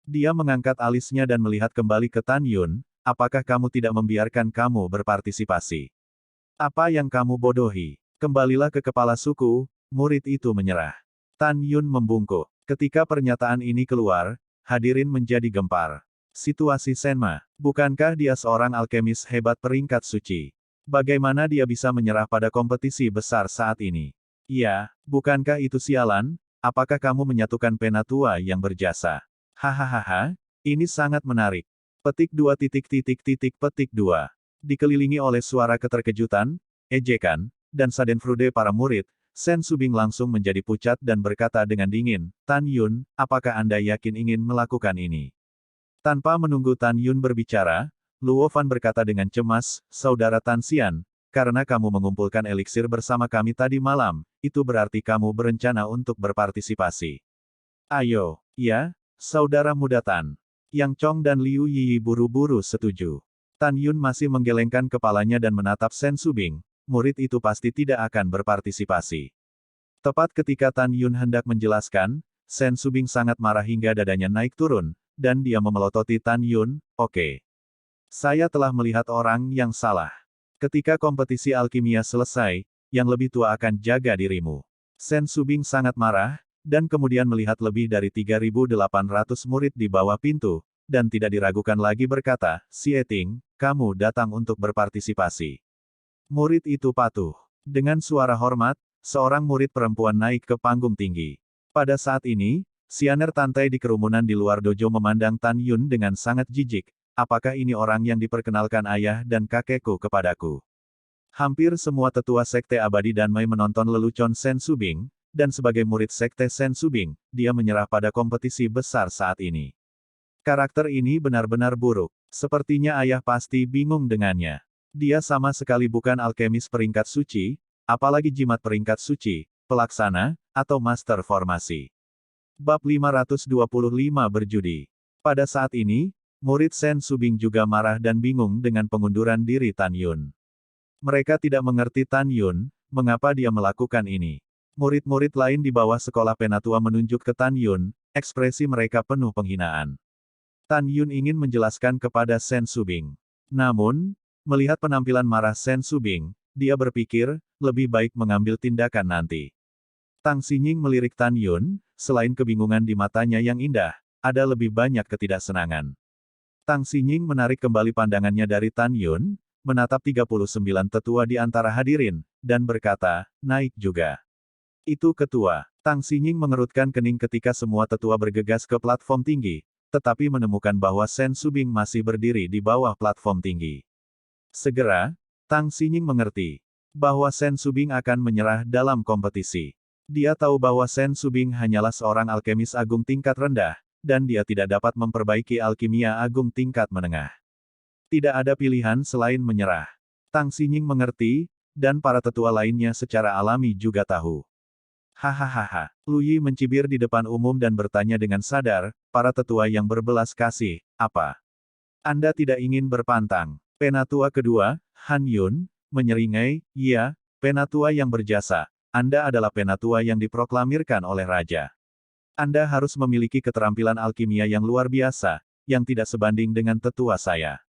Dia mengangkat alisnya dan melihat kembali ke Tan Yun, apakah kamu tidak membiarkan kamu berpartisipasi? Apa yang kamu bodohi? Kembalilah ke kepala suku, murid itu menyerah. Tan Yun membungkuk. Ketika pernyataan ini keluar, hadirin menjadi gempar. Situasi Senma. Bukankah dia seorang alkemis hebat peringkat suci? Bagaimana dia bisa menyerah pada kompetisi besar saat ini? Iya, bukankah itu sialan? Apakah kamu menyatukan penatua yang berjasa? Hahaha, ini sangat menarik. Petik 2 petik 2. Dikelilingi oleh suara keterkejutan, ejekan, dan sadenfrude para murid, Sen Subing langsung menjadi pucat dan berkata dengan dingin, Tan Yun, apakah Anda yakin ingin melakukan ini? Tanpa menunggu Tan Yun berbicara, Luo Fan berkata dengan cemas, Saudara Tan Xian, karena kamu mengumpulkan eliksir bersama kami tadi malam, itu berarti kamu berencana untuk berpartisipasi. Ayo, ya, Saudara muda Tan. Yang Chong dan Liu Yiyi buru-buru setuju. Tan Yun masih menggelengkan kepalanya dan menatap Sen Subing. Murid itu pasti tidak akan berpartisipasi. Tepat ketika Tan Yun hendak menjelaskan, Sen Subing sangat marah hingga dadanya naik turun, dan dia memelototi Tan Yun, oke. Saya telah melihat orang yang salah. Ketika kompetisi alkimia selesai, yang lebih tua akan jaga dirimu. Sen Subing sangat marah, dan kemudian melihat lebih dari 3.800 murid di bawah pintu, dan tidak diragukan lagi berkata, Xieting, kamu datang untuk berpartisipasi. Murid itu patuh. Dengan suara hormat, seorang murid perempuan naik ke panggung tinggi. Pada saat ini, Xianer Tantai di kerumunan di luar dojo memandang Tan Yun dengan sangat jijik. Apakah ini orang yang diperkenalkan ayah dan kakekku kepadaku? Hampir semua tetua Sekte Abadi Danmai menonton lelucon Sen Subing, dan sebagai murid Sekte Sen Subing, dia menyerah pada kompetisi besar saat ini. Karakter ini benar-benar buruk. Sepertinya ayah pasti bingung dengannya. Dia sama sekali bukan alkemis peringkat suci, apalagi jimat peringkat suci, pelaksana, atau master formasi. Bab 525 Berjudi. Pada saat ini, murid Sen Subing juga marah dan bingung dengan pengunduran diri Tan Yun. Mereka tidak mengerti Tan Yun, mengapa dia melakukan ini. Murid-murid lain di bawah sekolah penatua menunjuk ke Tan Yun, ekspresi mereka penuh penghinaan. Tan Yun ingin menjelaskan kepada Sen Subing. Namun, melihat penampilan marah Sen Subing, dia berpikir, lebih baik mengambil tindakan nanti. Tang Xinying melirik Tan Yun, selain kebingungan di matanya yang indah, ada lebih banyak ketidaksenangan. Tang Xinying menarik kembali pandangannya dari Tan Yun, menatap 39 tetua di antara hadirin, dan berkata, naik juga. Itu ketua. Tang Xinying mengerutkan kening ketika semua tetua bergegas ke platform tinggi, tetapi menemukan bahwa Sen Subing masih berdiri di bawah platform tinggi. Segera, Tang Xinying mengerti bahwa Sen Subing akan menyerah dalam kompetisi. Dia tahu bahwa Sen Subing hanyalah seorang alkemis agung tingkat rendah, dan dia tidak dapat memperbaiki alkimia agung tingkat menengah. Tidak ada pilihan selain menyerah. Tang Xinying mengerti, dan para tetua lainnya secara alami juga tahu. Hahaha. Lu Yi mencibir di depan umum dan bertanya dengan sadar, para tetua yang berbelas kasih, apa? Anda tidak ingin berpantang? Penatua kedua, Han Yun, menyeringai, iya, penatua yang berjasa. Anda adalah penatua yang diproklamirkan oleh Raja. Anda harus memiliki keterampilan alkimia yang luar biasa, yang tidak sebanding dengan tetua saya.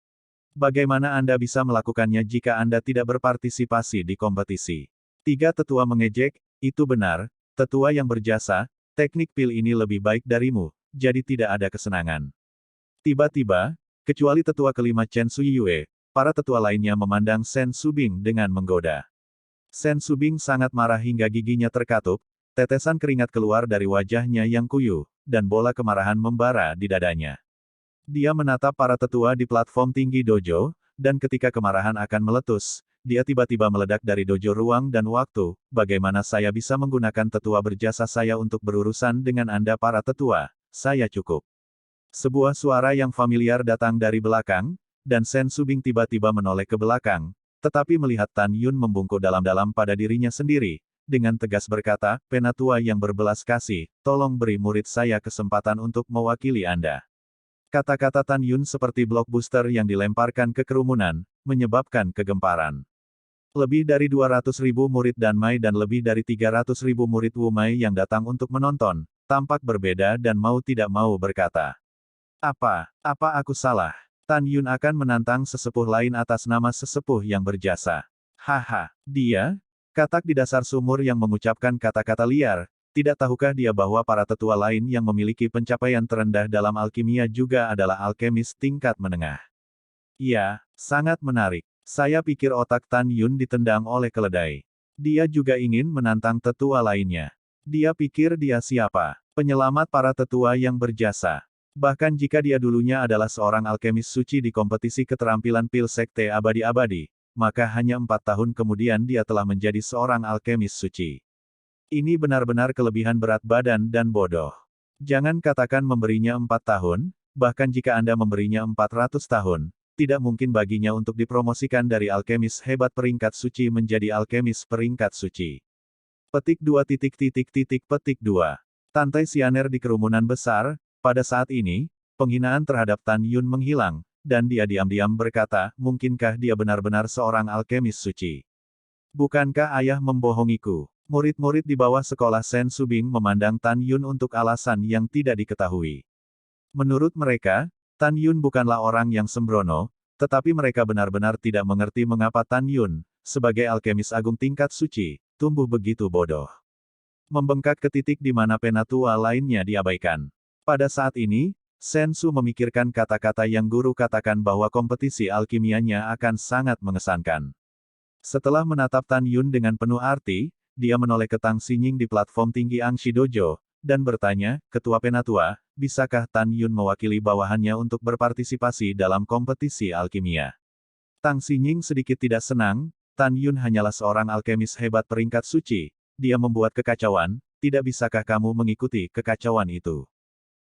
Bagaimana Anda bisa melakukannya jika Anda tidak berpartisipasi di kompetisi? Tiga tetua mengejek, itu benar, tetua yang berjasa, teknik pil ini lebih baik darimu, jadi tidak ada kesenangan. Tiba-tiba, kecuali tetua kelima Chen Suyue, para tetua lainnya memandang Sen Subing dengan menggoda. Sen Subing sangat marah hingga giginya terkatup, tetesan keringat keluar dari wajahnya yang kuyuh, dan bola kemarahan membara di dadanya. Dia menatap para tetua di platform tinggi dojo, dan ketika kemarahan akan meletus, dia tiba-tiba meledak dari dojo ruang dan waktu, bagaimana saya bisa menggunakan tetua berjasa saya untuk berurusan dengan Anda para tetua, saya cukup. Sebuah suara yang familiar datang dari belakang, dan Sen Subing tiba-tiba menoleh ke belakang, tetapi melihat Tan Yun membungkuk dalam-dalam pada dirinya sendiri, dengan tegas berkata, penatua yang berbelas kasih, tolong beri murid saya kesempatan untuk mewakili Anda. Kata-kata Tan Yun seperti blockbuster yang dilemparkan ke kerumunan, menyebabkan kegemparan. Lebih dari 200.000 murid Danmai dan lebih dari 300.000 murid Wumai yang datang untuk menonton, tampak berbeda dan mau tidak mau berkata. Apa aku salah? Tan Yun akan menantang sesepuh lain atas nama sesepuh yang berjasa. Haha, dia? Katak di dasar sumur yang mengucapkan kata-kata liar, tidak tahukah dia bahwa para tetua lain yang memiliki pencapaian terendah dalam alkimia juga adalah alkemis tingkat menengah? Iya, sangat menarik. Saya pikir otak Tan Yun ditendang oleh keledai. Dia juga ingin menantang tetua lainnya. Dia pikir dia siapa? Penyelamat para tetua yang berjasa. Bahkan jika dia dulunya adalah seorang alkemis suci di kompetisi keterampilan pil sekte abadi-abadi, maka hanya 4 tahun kemudian dia telah menjadi seorang alkemis suci. Ini benar-benar kelebihan berat badan dan bodoh. Jangan katakan memberinya 4 tahun, bahkan jika Anda memberinya 400 tahun, tidak mungkin baginya untuk dipromosikan dari alkemis hebat peringkat suci menjadi alkemis peringkat suci. Petik 2. Petik 2. Tantai Sianer di kerumunan besar, pada saat ini, penghinaan terhadap Tan Yun menghilang, dan dia diam-diam berkata, mungkinkah dia benar-benar seorang alkemis suci? Bukankah ayah membohongiku? Murid-murid di bawah sekolah Sen Subing memandang Tan Yun untuk alasan yang tidak diketahui. Menurut mereka, Tan Yun bukanlah orang yang sembrono, tetapi mereka benar-benar tidak mengerti mengapa Tan Yun, sebagai alkemis agung tingkat suci, tumbuh begitu bodoh. Membengkak ke titik di mana penatua lainnya diabaikan. Pada saat ini, Sen Su memikirkan kata-kata yang guru katakan bahwa kompetisi alkimianya akan sangat mengesankan. Setelah menatap Tan Yun dengan penuh arti, dia menoleh ke Tang Xinying di platform tinggi Angshi Dojo, dan bertanya, Ketua Penatua, bisakah Tan Yun mewakili bawahannya untuk berpartisipasi dalam kompetisi alkimia? Tang Xinying sedikit tidak senang, Tan Yun hanyalah seorang alkemis hebat peringkat suci, dia membuat kekacauan, tidak bisakah kamu mengikuti kekacauan itu?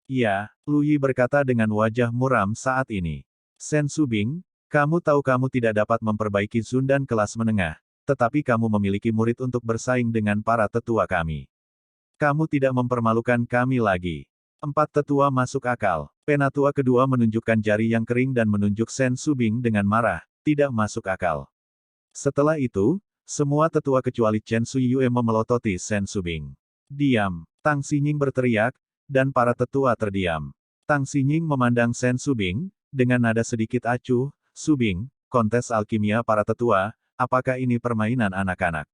Iya, Lu Yi berkata dengan wajah muram saat ini. Sen Subing, kamu tahu kamu tidak dapat memperbaiki Zundan kelas menengah, tetapi kamu memiliki murid untuk bersaing dengan para tetua kami. Kamu tidak mempermalukan kami lagi. 4 tetua masuk akal. Penatua kedua menunjukkan jari yang kering dan menunjuk Sen Subing dengan marah, tidak masuk akal. Setelah itu, semua tetua kecuali Chen Suyue memelototi Sen Subing. Diam, Tang Xinying berteriak, dan para tetua terdiam. Tang Xinying memandang Sen Subing, dengan nada sedikit acuh, Subing, kontes alkimia para tetua, apakah ini permainan anak-anak?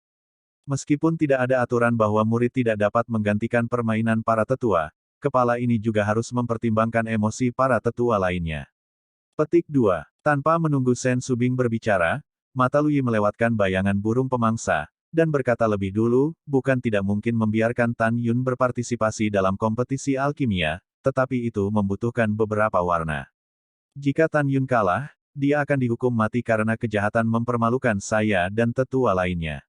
Meskipun tidak ada aturan bahwa murid tidak dapat menggantikan permainan para tetua, kepala ini juga harus mempertimbangkan emosi para tetua lainnya. Petik 2. Tanpa menunggu Sen Subing berbicara, mata Lui melewatkan bayangan burung pemangsa, dan berkata lebih dulu, bukan tidak mungkin membiarkan Tan Yun berpartisipasi dalam kompetisi alkimia, tetapi itu membutuhkan beberapa warna. Jika Tan Yun kalah, dia akan dihukum mati karena kejahatan mempermalukan saya dan tetua lainnya.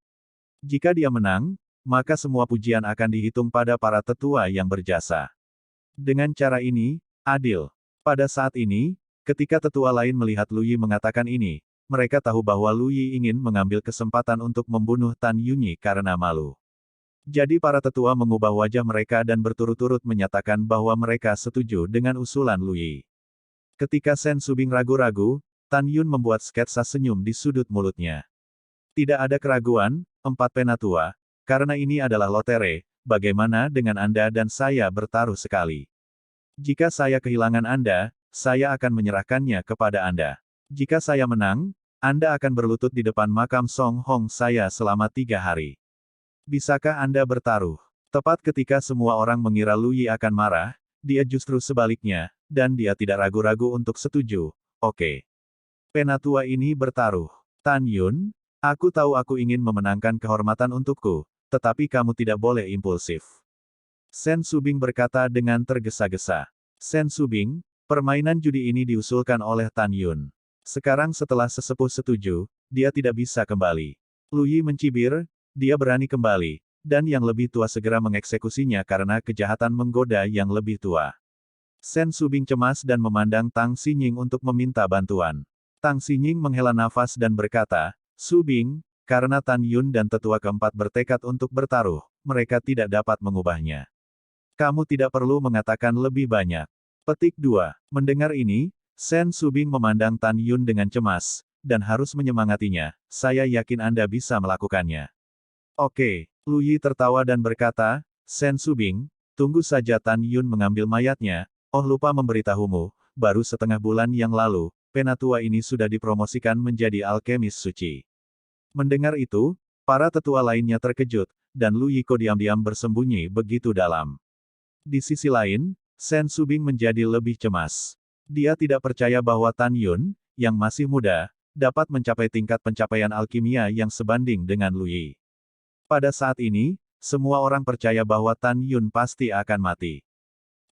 Jika dia menang, maka semua pujian akan dihitung pada para tetua yang berjasa. Dengan cara ini, adil. Pada saat ini, ketika tetua lain melihat Lu Yi mengatakan ini, mereka tahu bahwa Lu Yi ingin mengambil kesempatan untuk membunuh Tan Yunyi karena malu. Jadi para tetua mengubah wajah mereka dan berturut-turut menyatakan bahwa mereka setuju dengan usulan Lu Yi. Ketika Sen Subing ragu-ragu, Tan Yun membuat sketsa senyum di sudut mulutnya. Tidak ada keraguan, 4 penatua, karena ini adalah lotere, bagaimana dengan Anda dan saya bertaruh sekali. Jika saya kehilangan Anda, saya akan menyerahkannya kepada Anda. Jika saya menang, Anda akan berlutut di depan makam Song Hong saya selama 3 hari. Bisakah Anda bertaruh? Tepat ketika semua orang mengira Lu Yi akan marah, dia justru sebaliknya, dan dia tidak ragu-ragu untuk setuju. Oke. Penatua ini bertaruh. Tan Yun, aku tahu aku ingin memenangkan kehormatan untukku, tetapi kamu tidak boleh impulsif. Sen Subing berkata dengan tergesa-gesa. Sen Subing, permainan judi ini diusulkan oleh Tan Yun. Sekarang setelah sesepuh setuju, dia tidak bisa kembali. Lu Yi mencibir, dia berani kembali, dan yang lebih tua segera mengeksekusinya karena kejahatan menggoda yang lebih tua. Sen Subing cemas dan memandang Tang Xinying untuk meminta bantuan. Tang Xinying menghela nafas dan berkata, Subing, karena Tan Yun dan tetua keempat bertekad untuk bertaruh, mereka tidak dapat mengubahnya. Kamu tidak perlu mengatakan lebih banyak. Petik 2. Mendengar ini, Sen Subing memandang Tan Yun dengan cemas, dan harus menyemangatinya, saya yakin Anda bisa melakukannya. Oke, Lu Yi tertawa dan berkata, Sen Subing, tunggu saja Tan Yun mengambil mayatnya, oh lupa memberitahumu, baru setengah bulan yang lalu, penatua ini sudah dipromosikan menjadi alkemis suci. Mendengar itu, para tetua lainnya terkejut, dan Lu Yiko diam-diam bersembunyi begitu dalam. Di sisi lain, Sen Subing menjadi lebih cemas. Dia tidak percaya bahwa Tan Yun, yang masih muda, dapat mencapai tingkat pencapaian alkimia yang sebanding dengan Lu Yi. Pada saat ini, semua orang percaya bahwa Tan Yun pasti akan mati.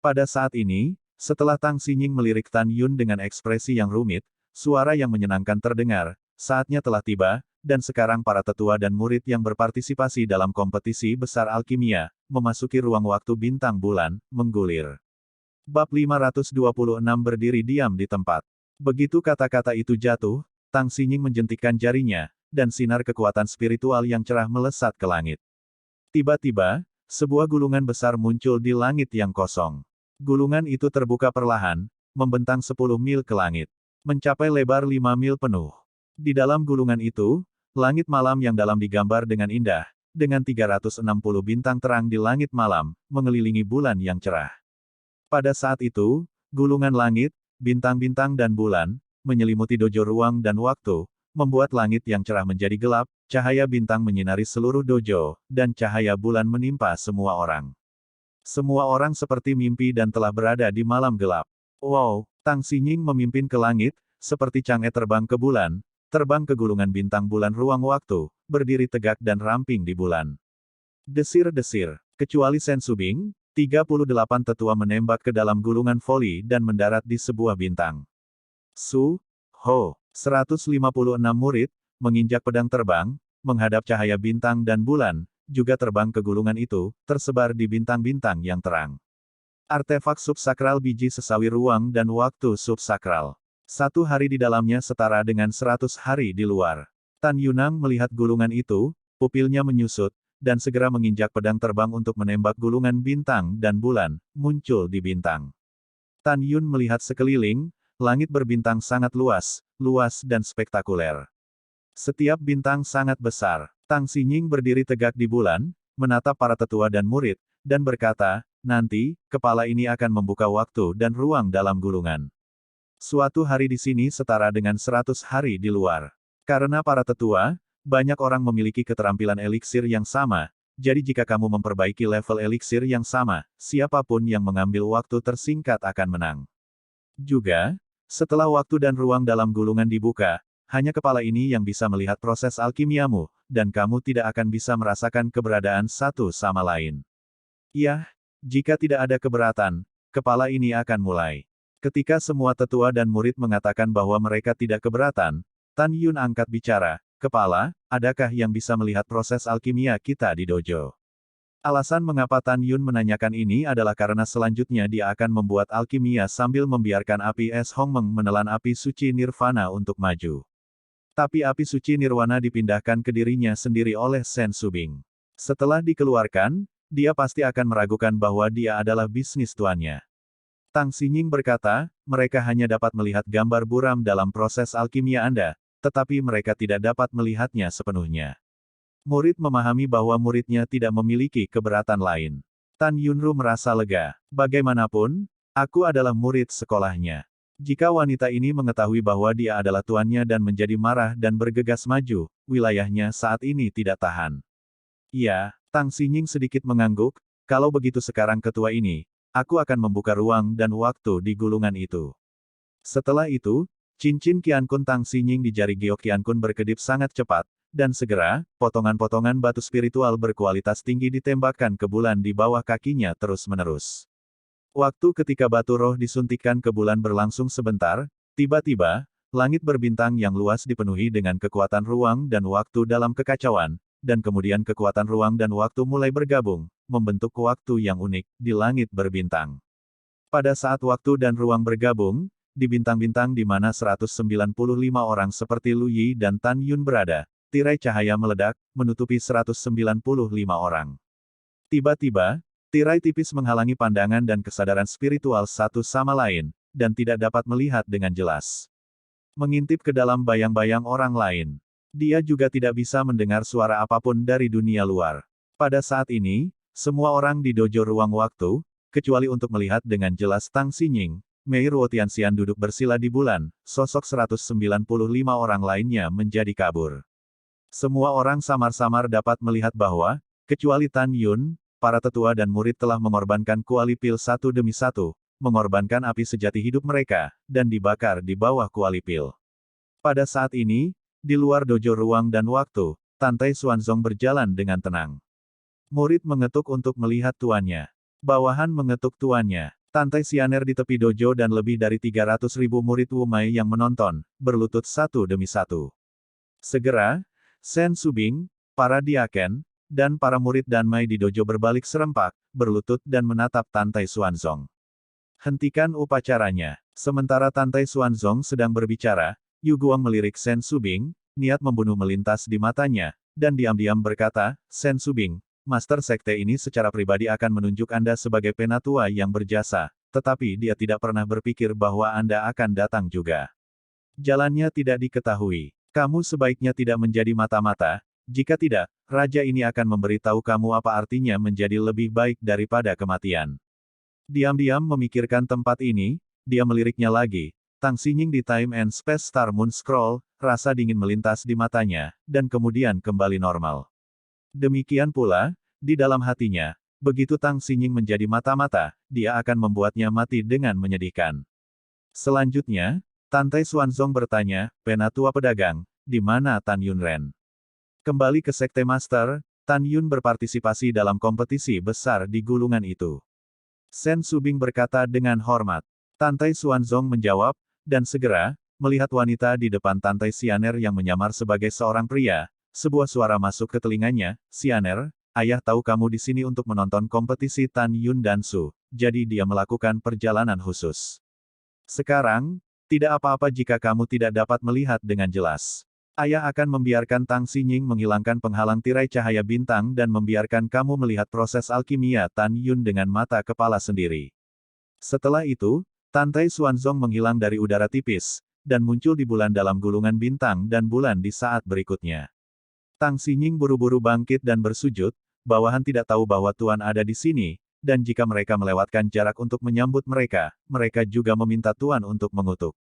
Pada saat ini, setelah Tang Xinying melirik Tan Yun dengan ekspresi yang rumit, suara yang menyenangkan terdengar, saatnya telah tiba, dan sekarang para tetua dan murid yang berpartisipasi dalam kompetisi besar alkimia, memasuki ruang waktu bintang bulan, menggulir. Bab 526 berdiri diam di tempat. Begitu kata-kata itu jatuh, Tang Xinying menjentikkan jarinya, dan sinar kekuatan spiritual yang cerah melesat ke langit. Tiba-tiba, sebuah gulungan besar muncul di langit yang kosong. Gulungan itu terbuka perlahan, membentang 10 mil ke langit. Mencapai lebar 5 mil penuh. Di dalam gulungan itu, langit malam yang dalam digambar dengan indah, dengan 360 bintang terang di langit malam, mengelilingi bulan yang cerah. Pada saat itu, gulungan langit, bintang-bintang dan bulan, menyelimuti dojo ruang dan waktu, membuat langit yang cerah menjadi gelap, cahaya bintang menyinari seluruh dojo, dan cahaya bulan menimpa semua orang. Semua orang seperti mimpi dan telah berada di malam gelap. Wow, Tang Xinying memimpin ke langit, seperti Chang'e terbang ke bulan, terbang ke gulungan bintang bulan ruang waktu, berdiri tegak dan ramping di bulan. Desir-desir, kecuali Sen Subing, 38 tetua menembak ke dalam gulungan voli dan mendarat di sebuah bintang. Su, Ho, 156 murid, menginjak pedang terbang, menghadap cahaya bintang dan bulan, juga terbang ke gulungan itu, tersebar di bintang-bintang yang terang. Artefak subsakral biji sesawi ruang dan waktu subsakral. 1 hari di dalamnya setara dengan 100 hari di luar. Tan Yunang melihat gulungan itu, pupilnya menyusut, dan segera menginjak pedang terbang untuk menembak gulungan bintang dan bulan, muncul di bintang. Tan Yun melihat sekeliling, langit berbintang sangat luas, luas dan spektakuler. Setiap bintang sangat besar. Tang Xinying berdiri tegak di bulan, menatap para tetua dan murid, dan berkata, nanti, kepala ini akan membuka waktu dan ruang dalam gulungan. Suatu hari di sini setara dengan 100 hari di luar. Karena para tetua, banyak orang memiliki keterampilan eliksir yang sama, jadi jika kamu memperbaiki level eliksir yang sama, siapapun yang mengambil waktu tersingkat akan menang. Juga, setelah waktu dan ruang dalam gulungan dibuka, hanya kepala ini yang bisa melihat proses alkimiamu, dan kamu tidak akan bisa merasakan keberadaan satu sama lain. Yah, jika tidak ada keberatan, kepala ini akan mulai. Ketika semua tetua dan murid mengatakan bahwa mereka tidak keberatan, Tan Yun angkat bicara, kepala, adakah yang bisa melihat proses alkimia kita di dojo? Alasan mengapa Tan Yun menanyakan ini adalah karena selanjutnya dia akan membuat alkimia sambil membiarkan api es Hongmeng menelan api suci nirvana untuk maju. Tapi api suci nirwana dipindahkan ke dirinya sendiri oleh Sen Subing. Setelah dikeluarkan, dia pasti akan meragukan bahwa dia adalah bisnis tuannya. Tang Xinying berkata, mereka hanya dapat melihat gambar buram dalam proses alkimia Anda, tetapi mereka tidak dapat melihatnya sepenuhnya. Murid memahami bahwa muridnya tidak memiliki keberatan lain. Tan Yunru merasa lega. Bagaimanapun, aku adalah murid sekolahnya. Jika wanita ini mengetahui bahwa dia adalah tuannya dan menjadi marah dan bergegas maju, wilayahnya saat ini tidak tahan. Iya, Tang Xinying sedikit mengangguk, kalau begitu sekarang ketua ini, aku akan membuka ruang dan waktu di gulungan itu. Setelah itu, cincin Qiankun Tang Xinying di jari giok Qiankun berkedip sangat cepat, dan segera, potongan-potongan batu spiritual berkualitas tinggi ditembakkan ke bulan di bawah kakinya terus-menerus. Waktu ketika batu roh disuntikkan ke bulan berlangsung sebentar, tiba-tiba, langit berbintang yang luas dipenuhi dengan kekuatan ruang dan waktu dalam kekacauan, dan kemudian kekuatan ruang dan waktu mulai bergabung, membentuk waktu yang unik di langit berbintang. Pada saat waktu dan ruang bergabung, di bintang-bintang di mana 195 orang seperti Lu Yi dan Tan Yun berada, tirai cahaya meledak, menutupi 195 orang. Tiba-tiba, tirai tipis menghalangi pandangan dan kesadaran spiritual satu sama lain, dan tidak dapat melihat dengan jelas. Mengintip ke dalam bayang-bayang orang lain. Dia juga tidak bisa mendengar suara apapun dari dunia luar. Pada saat ini, semua orang di dojo ruang waktu, kecuali untuk melihat dengan jelas Tang Xinying, Mei Ruo Tianxian duduk bersila di bulan, sosok 195 orang lainnya menjadi kabur. Semua orang samar-samar dapat melihat bahwa, kecuali Tan Yun, para tetua dan murid telah mengorbankan kuali pil satu demi satu, mengorbankan api sejati hidup mereka, dan dibakar di bawah kuali pil. Pada saat ini, di luar dojo ruang dan waktu, Tantai Xuanzong berjalan dengan tenang. Murid mengetuk untuk melihat tuannya. Bawahan mengetuk tuannya. Tantai Xianer di tepi dojo dan lebih dari 300.000 murid Wumai yang menonton, berlutut satu demi satu. Segera, Sen Subing, para diaken, dan para murid Danmai di dojo berbalik serempak, berlutut dan menatap Tantai Xuanzong. Hentikan upacaranya. Sementara Tantai Xuanzong sedang berbicara, Yu Guang melirik Sen Subing, niat membunuh melintas di matanya, dan diam-diam berkata, Sen Subing, Master Sekte ini secara pribadi akan menunjuk Anda sebagai penatua yang berjasa, tetapi dia tidak pernah berpikir bahwa Anda akan datang juga. Jalannya tidak diketahui. Kamu sebaiknya tidak menjadi mata-mata, jika tidak, raja ini akan memberitahu kamu apa artinya menjadi lebih baik daripada kematian. Diam-diam memikirkan tempat ini, dia meliriknya lagi, Tang Xinying di Time and Space Star Moon Scroll, rasa dingin melintas di matanya, dan kemudian kembali normal. Demikian pula, di dalam hatinya, begitu Tang Xinying menjadi mata-mata, dia akan membuatnya mati dengan menyedihkan. Selanjutnya, Tantai Xuanzong bertanya, Penatua Pedagang, di mana Tan Yun Ren? Kembali ke Sekte Master, Tan Yun berpartisipasi dalam kompetisi besar di gulungan itu. Sen Subing berkata dengan hormat. Tantai Xuanzong menjawab, dan segera, melihat wanita di depan Tantai Xianer yang menyamar sebagai seorang pria, sebuah suara masuk ke telinganya, Xianer, ayah tahu kamu di sini untuk menonton kompetisi Tan Yun dan Su, jadi dia melakukan perjalanan khusus. Sekarang, tidak apa-apa jika kamu tidak dapat melihat dengan jelas. Ayah akan membiarkan Tang Xinying menghilangkan penghalang tirai cahaya bintang dan membiarkan kamu melihat proses alkimia Tan Yun dengan mata kepala sendiri. Setelah itu, Tantai Xuanzong menghilang dari udara tipis, dan muncul di bulan dalam gulungan bintang dan bulan di saat berikutnya. Tang Xinying buru-buru bangkit dan bersujud, bawahan tidak tahu bahwa Tuan ada di sini, dan jika mereka melewatkan jarak untuk menyambut mereka, mereka juga meminta Tuan untuk mengutuk.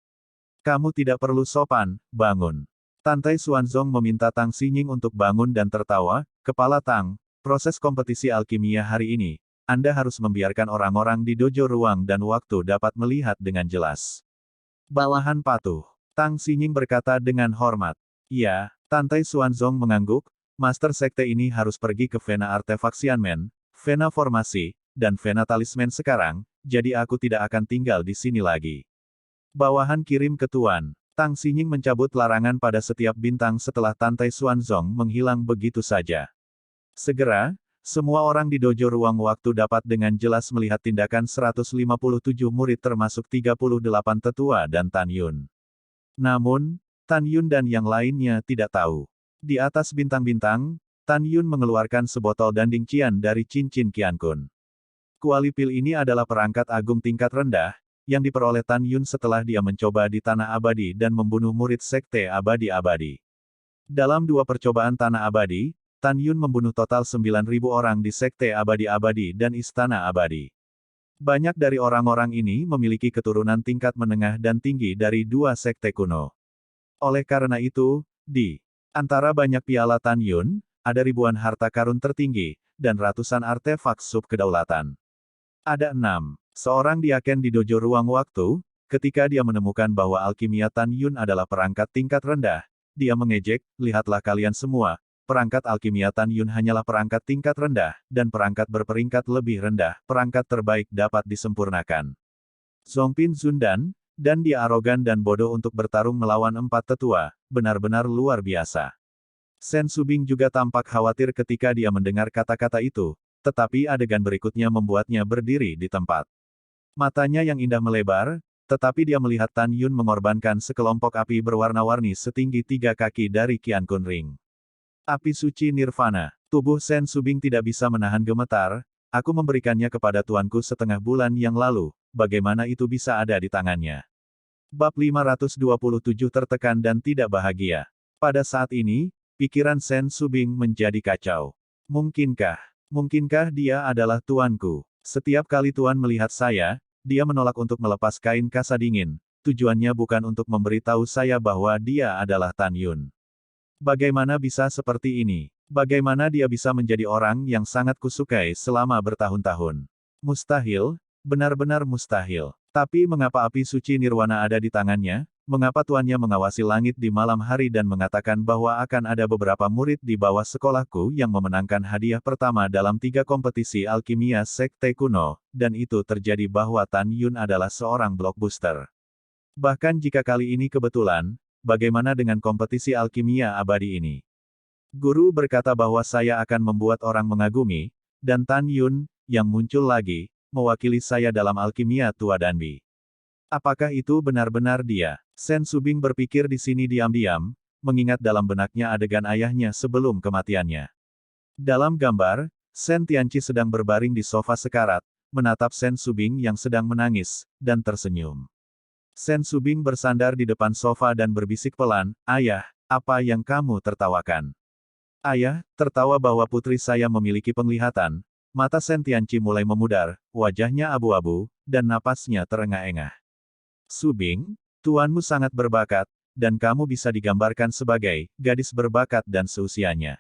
Kamu tidak perlu sopan, bangun. Tantai Xuanzong meminta Tang Xinying untuk bangun dan tertawa, Kepala Tang, proses kompetisi alkimia hari ini, Anda harus membiarkan orang-orang di dojo ruang dan waktu dapat melihat dengan jelas. Bawahan patuh. Tang Xinying berkata dengan hormat. Ya, Tantai Xuanzong mengangguk, Master Sekte ini harus pergi ke Vena Artefak Xianmen, Vena Formasi, dan Vena Talisman sekarang, jadi aku tidak akan tinggal di sini lagi. Bawahan kirim ke Tuan. Tang Xinying mencabut larangan pada setiap bintang setelah Tantai Xuanzong menghilang begitu saja. Segera, semua orang di dojo ruang waktu dapat dengan jelas melihat tindakan 157 murid termasuk 38 tetua dan Tan Yun. Namun, Tan Yun dan yang lainnya tidak tahu. Di atas bintang-bintang, Tan Yun mengeluarkan sebotol danding Qian dari cincin Qiankun. Kualipil ini adalah perangkat agung tingkat rendah, yang diperoleh Tan Yun setelah dia mencoba di Tanah Abadi dan membunuh murid Sekte Abadi-Abadi. Dalam 2 percobaan Tanah Abadi, Tan Yun membunuh total 9.000 orang di Sekte Abadi-Abadi dan Istana Abadi. Banyak dari orang-orang ini memiliki keturunan tingkat menengah dan tinggi dari 2 sekte kuno. Oleh karena itu, di antara banyak piala Tan Yun, ada ribuan harta karun tertinggi, dan ratusan artefak sub-kedaulatan. Ada 6. Seorang diaken di dojo ruang waktu, ketika dia menemukan bahwa alkimia Tan Yun adalah perangkat tingkat rendah, dia mengejek, lihatlah kalian semua, perangkat alkimia Tan Yun hanyalah perangkat tingkat rendah, dan perangkat berperingkat lebih rendah, perangkat terbaik dapat disempurnakan. Zongpin Zundan, dan dia arogan dan bodoh untuk bertarung melawan 4 tetua, benar-benar luar biasa. Sen Subing juga tampak khawatir ketika dia mendengar kata-kata itu, tetapi adegan berikutnya membuatnya berdiri di tempat. Matanya yang indah melebar, tetapi dia melihat Tan Yun mengorbankan sekelompok api berwarna-warni setinggi 3 kaki dari Qiankun Ring. Api suci Nirvana. Tubuh Sen Subing tidak bisa menahan gemetar, aku memberikannya kepada tuanku setengah bulan yang lalu, bagaimana itu bisa ada di tangannya? Bab 527 tertekan dan tidak bahagia. Pada saat ini, pikiran Sen Subing menjadi kacau. Mungkinkah dia adalah tuanku? Setiap kali tuan melihat saya, dia menolak untuk melepas kain kasa dingin, tujuannya bukan untuk memberitahu saya bahwa dia adalah Tan Yun. Bagaimana bisa seperti ini? Bagaimana dia bisa menjadi orang yang sangat kusukai selama bertahun-tahun? Mustahil, benar-benar mustahil. Tapi mengapa api suci nirwana ada di tangannya? Mengapa tuannya mengawasi langit di malam hari dan mengatakan bahwa akan ada beberapa murid di bawah sekolahku yang memenangkan hadiah pertama dalam 3 kompetisi alkimia sekte kuno, dan itu terjadi bahwa Tan Yun adalah seorang blockbuster. Bahkan jika kali ini kebetulan, bagaimana dengan kompetisi alkimia abadi ini? Guru berkata bahwa saya akan membuat orang mengagumi, dan Tan Yun, yang muncul lagi, mewakili saya dalam alkimia tua Danbi. Apakah itu benar-benar dia? Sen Subing berpikir di sini diam-diam, mengingat dalam benaknya adegan ayahnya sebelum kematiannya. Dalam gambar, Sen Tianqi sedang berbaring di sofa sekarat, menatap Sen Subing yang sedang menangis, dan tersenyum. Sen Subing bersandar di depan sofa dan berbisik pelan, "Ayah, apa yang kamu tertawakan?" Ayah, tertawa bahwa putri saya memiliki penglihatan. Mata Sen Tianqi mulai memudar, wajahnya abu-abu, dan napasnya terengah-engah. Subing, tuanmu sangat berbakat, dan kamu bisa digambarkan sebagai gadis berbakat dan seusianya.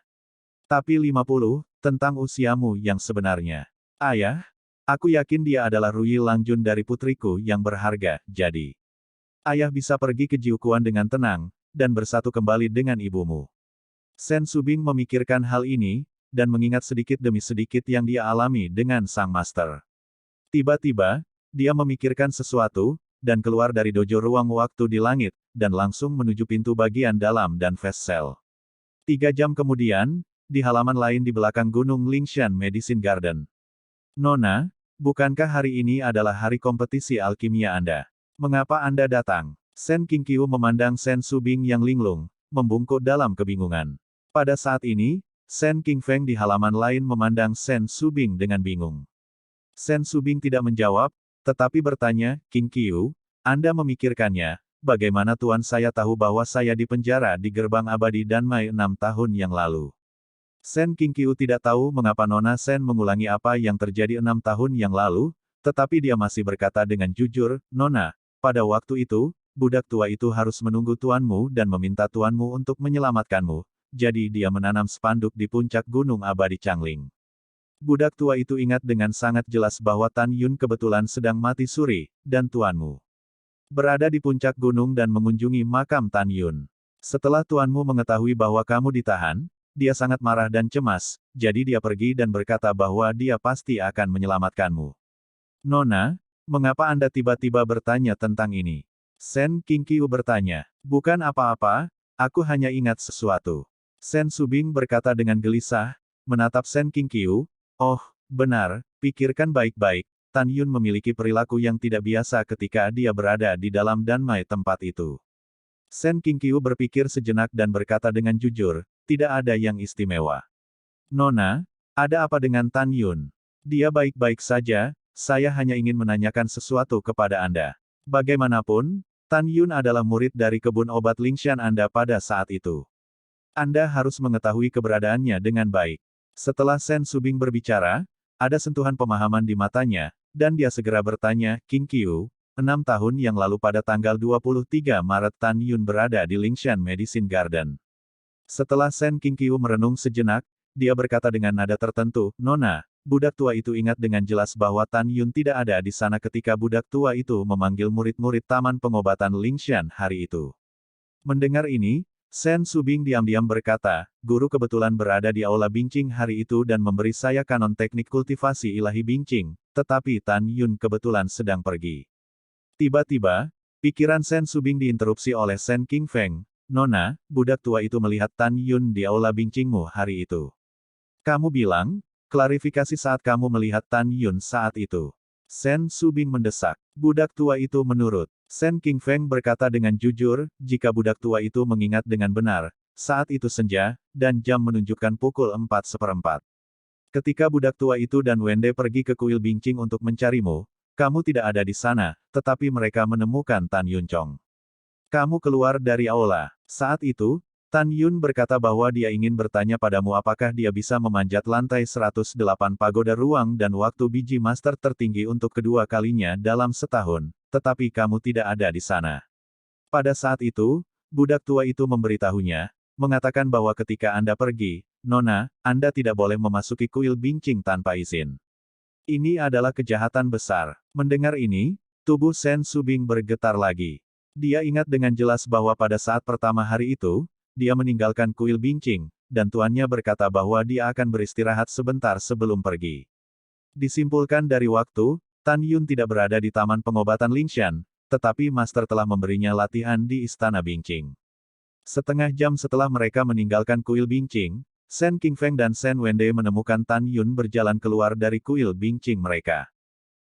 Tapi 50, tentang usiamu yang sebenarnya. Ayah, aku yakin dia adalah Ruyi Langjun dari putriku yang berharga, jadi ayah bisa pergi ke Jiuquan dengan tenang, dan bersatu kembali dengan ibumu. Sen Subing memikirkan hal ini, dan mengingat sedikit demi sedikit yang dia alami dengan sang master. Tiba-tiba, dia memikirkan sesuatu, dan keluar dari dojo ruang waktu di langit, dan langsung menuju pintu bagian dalam dan Fast Cell. 3 jam kemudian, di halaman lain di belakang Gunung Lingshan Medicine Garden. Nona, bukankah hari ini adalah hari kompetisi alkimia Anda? Mengapa Anda datang? Sen Qingqiu memandang Sen Subing yang linglung, membungkuk dalam kebingungan. Pada saat ini, Sen Qingfeng di halaman lain memandang Sen Subing dengan bingung. Sen Subing tidak menjawab, tetapi bertanya, King Qiu, Anda memikirkannya, bagaimana tuan saya tahu bahwa saya dipenjara di gerbang abadi Danmai 6 tahun yang lalu. Sen King Qiu tidak tahu mengapa Nona Sen mengulangi apa yang terjadi 6 tahun yang lalu, tetapi dia masih berkata dengan jujur, Nona, pada waktu itu, budak tua itu harus menunggu tuanmu dan meminta tuanmu untuk menyelamatkanmu, jadi dia menanam spanduk di puncak gunung abadi Changling. Budak tua itu ingat dengan sangat jelas bahwa Tan Yun kebetulan sedang mati suri, dan tuanmu berada di puncak gunung dan mengunjungi makam Tan Yun. Setelah tuanmu mengetahui bahwa kamu ditahan, dia sangat marah dan cemas, jadi dia pergi dan berkata bahwa dia pasti akan menyelamatkanmu. Nona, mengapa Anda tiba-tiba bertanya tentang ini? Sen King Qiu bertanya. Bukan apa-apa, aku hanya ingat sesuatu. Sen Subing berkata dengan gelisah, menatap Sen King Qiu. Oh, benar, pikirkan baik-baik, Tan Yun memiliki perilaku yang tidak biasa ketika dia berada di dalam Danmai tempat itu. Sen King Qiu berpikir sejenak dan berkata dengan jujur, tidak ada yang istimewa. Nona, ada apa dengan Tan Yun? Dia baik-baik saja. Saya hanya ingin menanyakan sesuatu kepada Anda. Bagaimanapun, Tan Yun adalah murid dari kebun obat Lingshan Anda pada saat itu. Anda harus mengetahui keberadaannya dengan baik. Setelah Sen Subing berbicara, ada sentuhan pemahaman di matanya, dan dia segera bertanya, King Qiu, 6 tahun yang lalu pada tanggal 23 Maret Tan Yun berada di Lingshan Medicine Garden. Setelah Sen King Qiu merenung sejenak, dia berkata dengan nada tertentu, Nona, budak tua itu ingat dengan jelas bahwa Tan Yun tidak ada di sana ketika budak tua itu memanggil murid-murid Taman Pengobatan Lingshan hari itu. Mendengar ini, Sen Subing diam-diam berkata, guru kebetulan berada di Aula Bincing hari itu dan memberi saya kanon teknik kultivasi ilahi Bincing, tetapi Tan Yun kebetulan sedang pergi. Tiba-tiba, pikiran Sen Subing diinterupsi oleh Sen Qingfeng, Nona, budak tua itu melihat Tan Yun di Aula Bincingmu hari itu. Kamu bilang, klarifikasi saat kamu melihat Tan Yun saat itu. Sen Subing mendesak. Budak tua itu menurut. Sen Qingfeng berkata dengan jujur, jika budak tua itu mengingat dengan benar, saat itu senja, dan jam menunjukkan pukul 4:04. Ketika budak tua itu dan Wende pergi ke kuil Bincing untuk mencarimu, kamu tidak ada di sana, tetapi mereka menemukan Tan Yun Chong. Kamu keluar dari aula. Saat itu, Tan Yun berkata bahwa dia ingin bertanya padamu apakah dia bisa memanjat lantai 108 pagoda ruang dan waktu biji master tertinggi untuk kedua kalinya dalam setahun, tetapi kamu tidak ada di sana. Pada saat itu, budak tua itu memberitahunya, mengatakan bahwa ketika Anda pergi, Nona, Anda tidak boleh memasuki kuil Bincing tanpa izin. Ini adalah kejahatan besar. Mendengar ini, tubuh Sen Subing bergetar lagi. Dia ingat dengan jelas bahwa pada saat pertama hari itu, dia meninggalkan kuil Bincing, dan tuannya berkata bahwa dia akan beristirahat sebentar sebelum pergi. Disimpulkan dari waktu, Tan Yun tidak berada di Taman Pengobatan Lingshan, tetapi Master telah memberinya latihan di Istana Bincing. Setengah jam setelah mereka meninggalkan kuil Bincing, Sen Qingfeng dan Sen Wende menemukan Tan Yun berjalan keluar dari kuil Bincing mereka.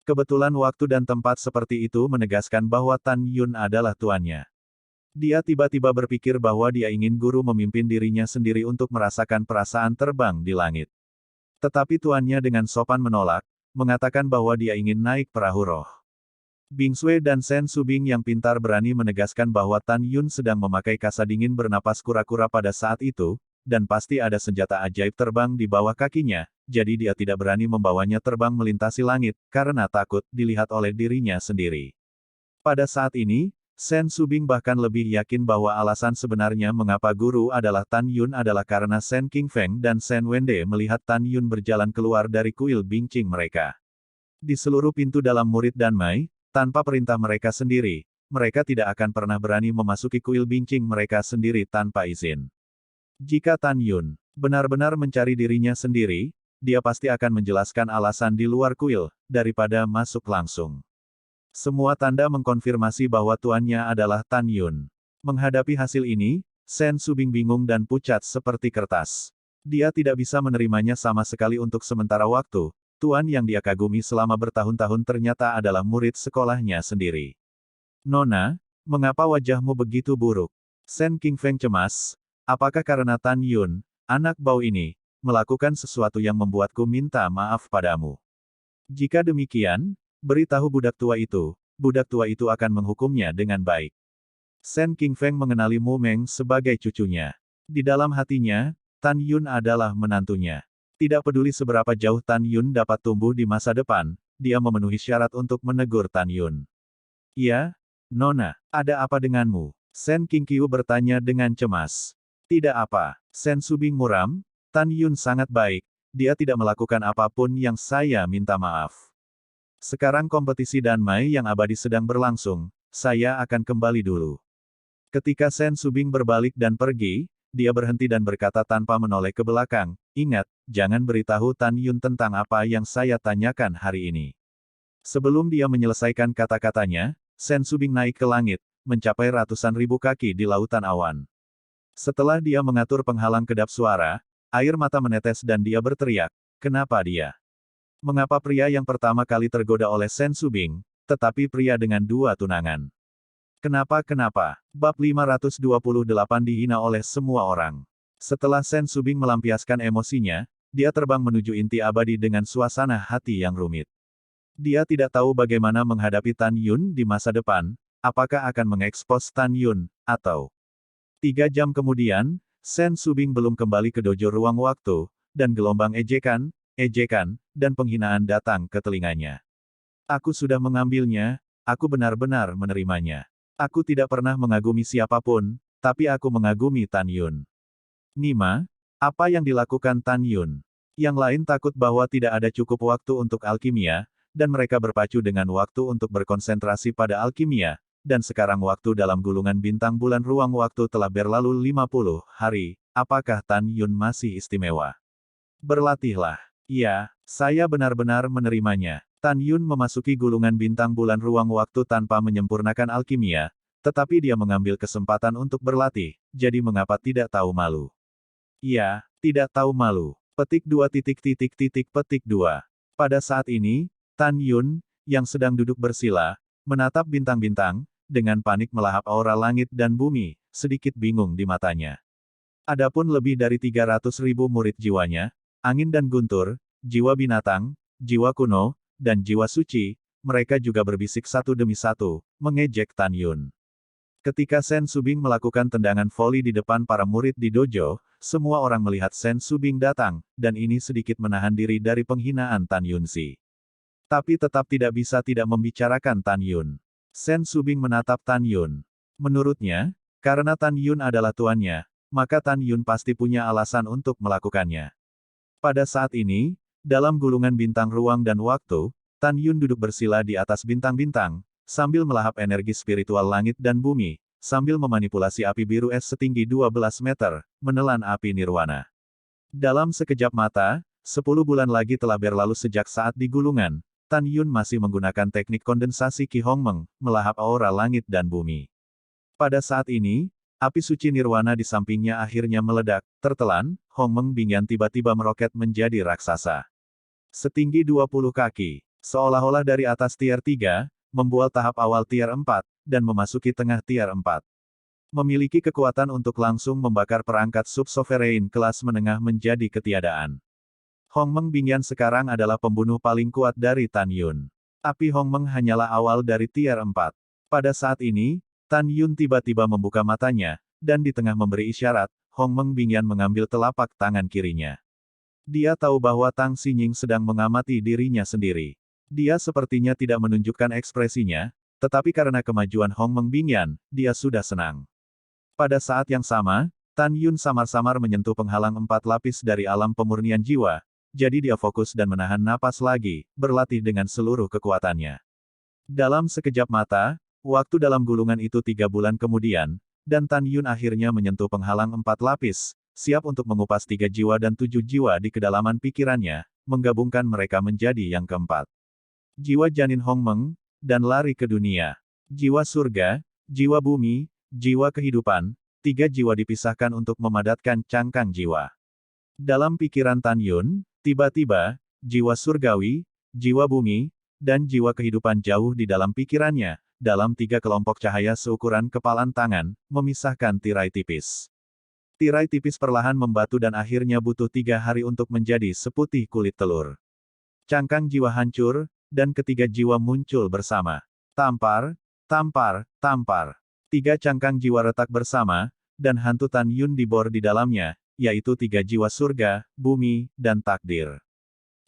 Kebetulan waktu dan tempat seperti itu menegaskan bahwa Tan Yun adalah tuannya. Dia tiba-tiba berpikir bahwa dia ingin guru memimpin dirinya sendiri untuk merasakan perasaan terbang di langit. Tetapi tuannya dengan sopan menolak, mengatakan bahwa dia ingin naik perahu roh. Bing Sui dan Sen Subing yang pintar berani menegaskan bahwa Tan Yun sedang memakai kasa dingin bernapas kura-kura pada saat itu, dan pasti ada senjata ajaib terbang di bawah kakinya, jadi dia tidak berani membawanya terbang melintasi langit, karena takut dilihat oleh dirinya sendiri. Pada saat ini, Sen Subing bahkan lebih yakin bahwa alasan sebenarnya mengapa guru adalah Tan Yun adalah karena Sen Qingfeng dan Sen Wende melihat Tan Yun berjalan keluar dari kuil Bincing mereka. Di seluruh pintu dalam murid Danmai, tanpa perintah mereka sendiri, mereka tidak akan pernah berani memasuki kuil Bincing mereka sendiri tanpa izin. Jika Tan Yun benar-benar mencari dirinya sendiri, dia pasti akan menjelaskan alasan di luar kuil, daripada masuk langsung. Semua tanda mengkonfirmasi bahwa tuannya adalah Tan Yun. Menghadapi hasil ini, Sen Subing bingung dan pucat seperti kertas. Dia tidak bisa menerimanya sama sekali untuk sementara waktu. Tuan yang dia kagumi selama bertahun-tahun ternyata adalah murid sekolahnya sendiri. Nona, mengapa wajahmu begitu buruk? Sen Qingfeng cemas. Apakah karena Tan Yun, anak bau ini, melakukan sesuatu yang membuatku minta maaf padamu? Jika demikian, beritahu budak tua itu akan menghukumnya dengan baik. Sen Qingfeng mengenali Mu Meng sebagai cucunya. Di dalam hatinya, Tan Yun adalah menantunya. Tidak peduli seberapa jauh Tan Yun dapat tumbuh di masa depan, dia memenuhi syarat untuk menegur Tan Yun. "Iya, Nona, ada apa denganmu?" Sen Qingqiu bertanya dengan cemas. "Tidak apa." Sen Subing muram, "Tan Yun sangat baik, dia tidak melakukan apapun yang saya minta maaf. Sekarang kompetisi Danmai yang abadi sedang berlangsung, saya akan kembali dulu." Ketika Sen Subing berbalik dan pergi, dia berhenti dan berkata tanpa menoleh ke belakang, "Ingat, jangan beritahu Tan Yun tentang apa yang saya tanyakan hari ini." Sebelum dia menyelesaikan kata-katanya, Sen Subing naik ke langit, mencapai ratusan ribu kaki di lautan awan. Setelah dia mengatur penghalang kedap suara, air mata menetes dan dia berteriak, "Kenapa dia? Mengapa pria yang pertama kali tergoda oleh Sen Subing, tetapi pria dengan dua tunangan? Kenapa? Bab 528 dihina oleh semua orang." Setelah Sen Subing melampiaskan emosinya, dia terbang menuju inti abadi dengan suasana hati yang rumit. Dia tidak tahu bagaimana menghadapi Tan Yun di masa depan, apakah akan mengekspos Tan Yun, atau 3 jam kemudian, Sen Subing belum kembali ke dojo ruang waktu, dan gelombang ejekan, dan penghinaan datang ke telinganya. "Aku sudah mengambilnya, aku benar-benar menerimanya. Aku tidak pernah mengagumi siapapun, tapi aku mengagumi Tan Yun." "Nima, apa yang dilakukan Tan Yun?" Yang lain takut bahwa tidak ada cukup waktu untuk alkimia, dan mereka berpacu dengan waktu untuk berkonsentrasi pada alkimia, dan sekarang waktu dalam gulungan bintang bulan ruang waktu telah berlalu 50 hari, apakah Tan Yun masih istimewa? "Berlatihlah." "Iya, saya benar-benar menerimanya." Tan Yun memasuki gulungan bintang bulan ruang waktu tanpa menyempurnakan alkimia, tetapi dia mengambil kesempatan untuk berlatih, jadi mengapa tidak tahu malu? "Iya, tidak tahu malu." Petik 2. Pada saat ini, Tan Yun, yang sedang duduk bersila, menatap bintang-bintang, dengan panik melahap aura langit dan bumi, sedikit bingung di matanya. Adapun lebih dari 300.000 murid jiwanya, angin dan guntur, jiwa binatang, jiwa kuno, dan jiwa suci, mereka juga berbisik satu demi satu, mengejek Tan Yun. Ketika Sen Subing melakukan tendangan voli di depan para murid di dojo, semua orang melihat Sen Subing datang, dan ini sedikit menahan diri dari penghinaan Tan Yun Si. Tapi tetap tidak bisa tidak membicarakan Tan Yun. Sen Subing menatap Tan Yun. Menurutnya, karena Tan Yun adalah tuannya, maka Tan Yun pasti punya alasan untuk melakukannya. Pada saat ini, dalam gulungan bintang ruang dan waktu, Tan Yun duduk bersila di atas bintang-bintang, sambil melahap energi spiritual langit dan bumi, sambil memanipulasi api biru es setinggi 12 meter, menelan api nirwana. Dalam sekejap mata, 10 bulan lagi telah berlalu sejak saat di gulungan, Tan Yun masih menggunakan teknik kondensasi Qi Hongmeng, melahap aura langit dan bumi. Pada saat ini, api suci nirwana di sampingnya akhirnya meledak, tertelan, Hongmeng Bingyan tiba-tiba meroket menjadi raksasa. Setinggi 20 kaki, seolah-olah dari atas tier 3, membual tahap awal tier 4, dan memasuki tengah tier 4. Memiliki kekuatan untuk langsung membakar perangkat sub-sovereign kelas menengah menjadi ketiadaan. Hongmeng Bingyan sekarang adalah pembunuh paling kuat dari Tan Yun. Api Hongmeng hanyalah awal dari tier 4. Pada saat ini, Tan Yun tiba-tiba membuka matanya, dan di tengah memberi isyarat, Hongmeng Bingyan mengambil telapak tangan kirinya. Dia tahu bahwa Tang Xinying sedang mengamati dirinya sendiri. Dia sepertinya tidak menunjukkan ekspresinya, tetapi karena kemajuan Hongmeng Bingyan, dia sudah senang. Pada saat yang sama, Tan Yun samar-samar menyentuh penghalang 4 lapis dari alam pemurnian jiwa, jadi dia fokus dan menahan napas lagi, berlatih dengan seluruh kekuatannya. Dalam sekejap mata, waktu dalam gulungan itu 3 bulan kemudian, dan Tan Yun akhirnya menyentuh penghalang 4 lapis, siap untuk mengupas 3 jiwa dan 7 jiwa di kedalaman pikirannya, menggabungkan mereka menjadi yang keempat. Jiwa janin Hongmeng, dan lari ke dunia. Jiwa surga, jiwa bumi, jiwa kehidupan, 3 jiwa dipisahkan untuk memadatkan cangkang jiwa. Dalam pikiran Tan Yun, tiba-tiba, jiwa surgawi, jiwa bumi, dan jiwa kehidupan jauh di dalam pikirannya, dalam 3 kelompok cahaya seukuran kepalan tangan, memisahkan tirai tipis. Tirai tipis perlahan membatu dan akhirnya butuh 3 hari untuk menjadi seputih kulit telur. Cangkang jiwa hancur, dan ketiga jiwa muncul bersama. Tampar, tampar, tampar. 3 cangkang jiwa retak bersama, dan hantu Tan Yun dibor di dalamnya, yaitu 3 jiwa surga, bumi, dan takdir.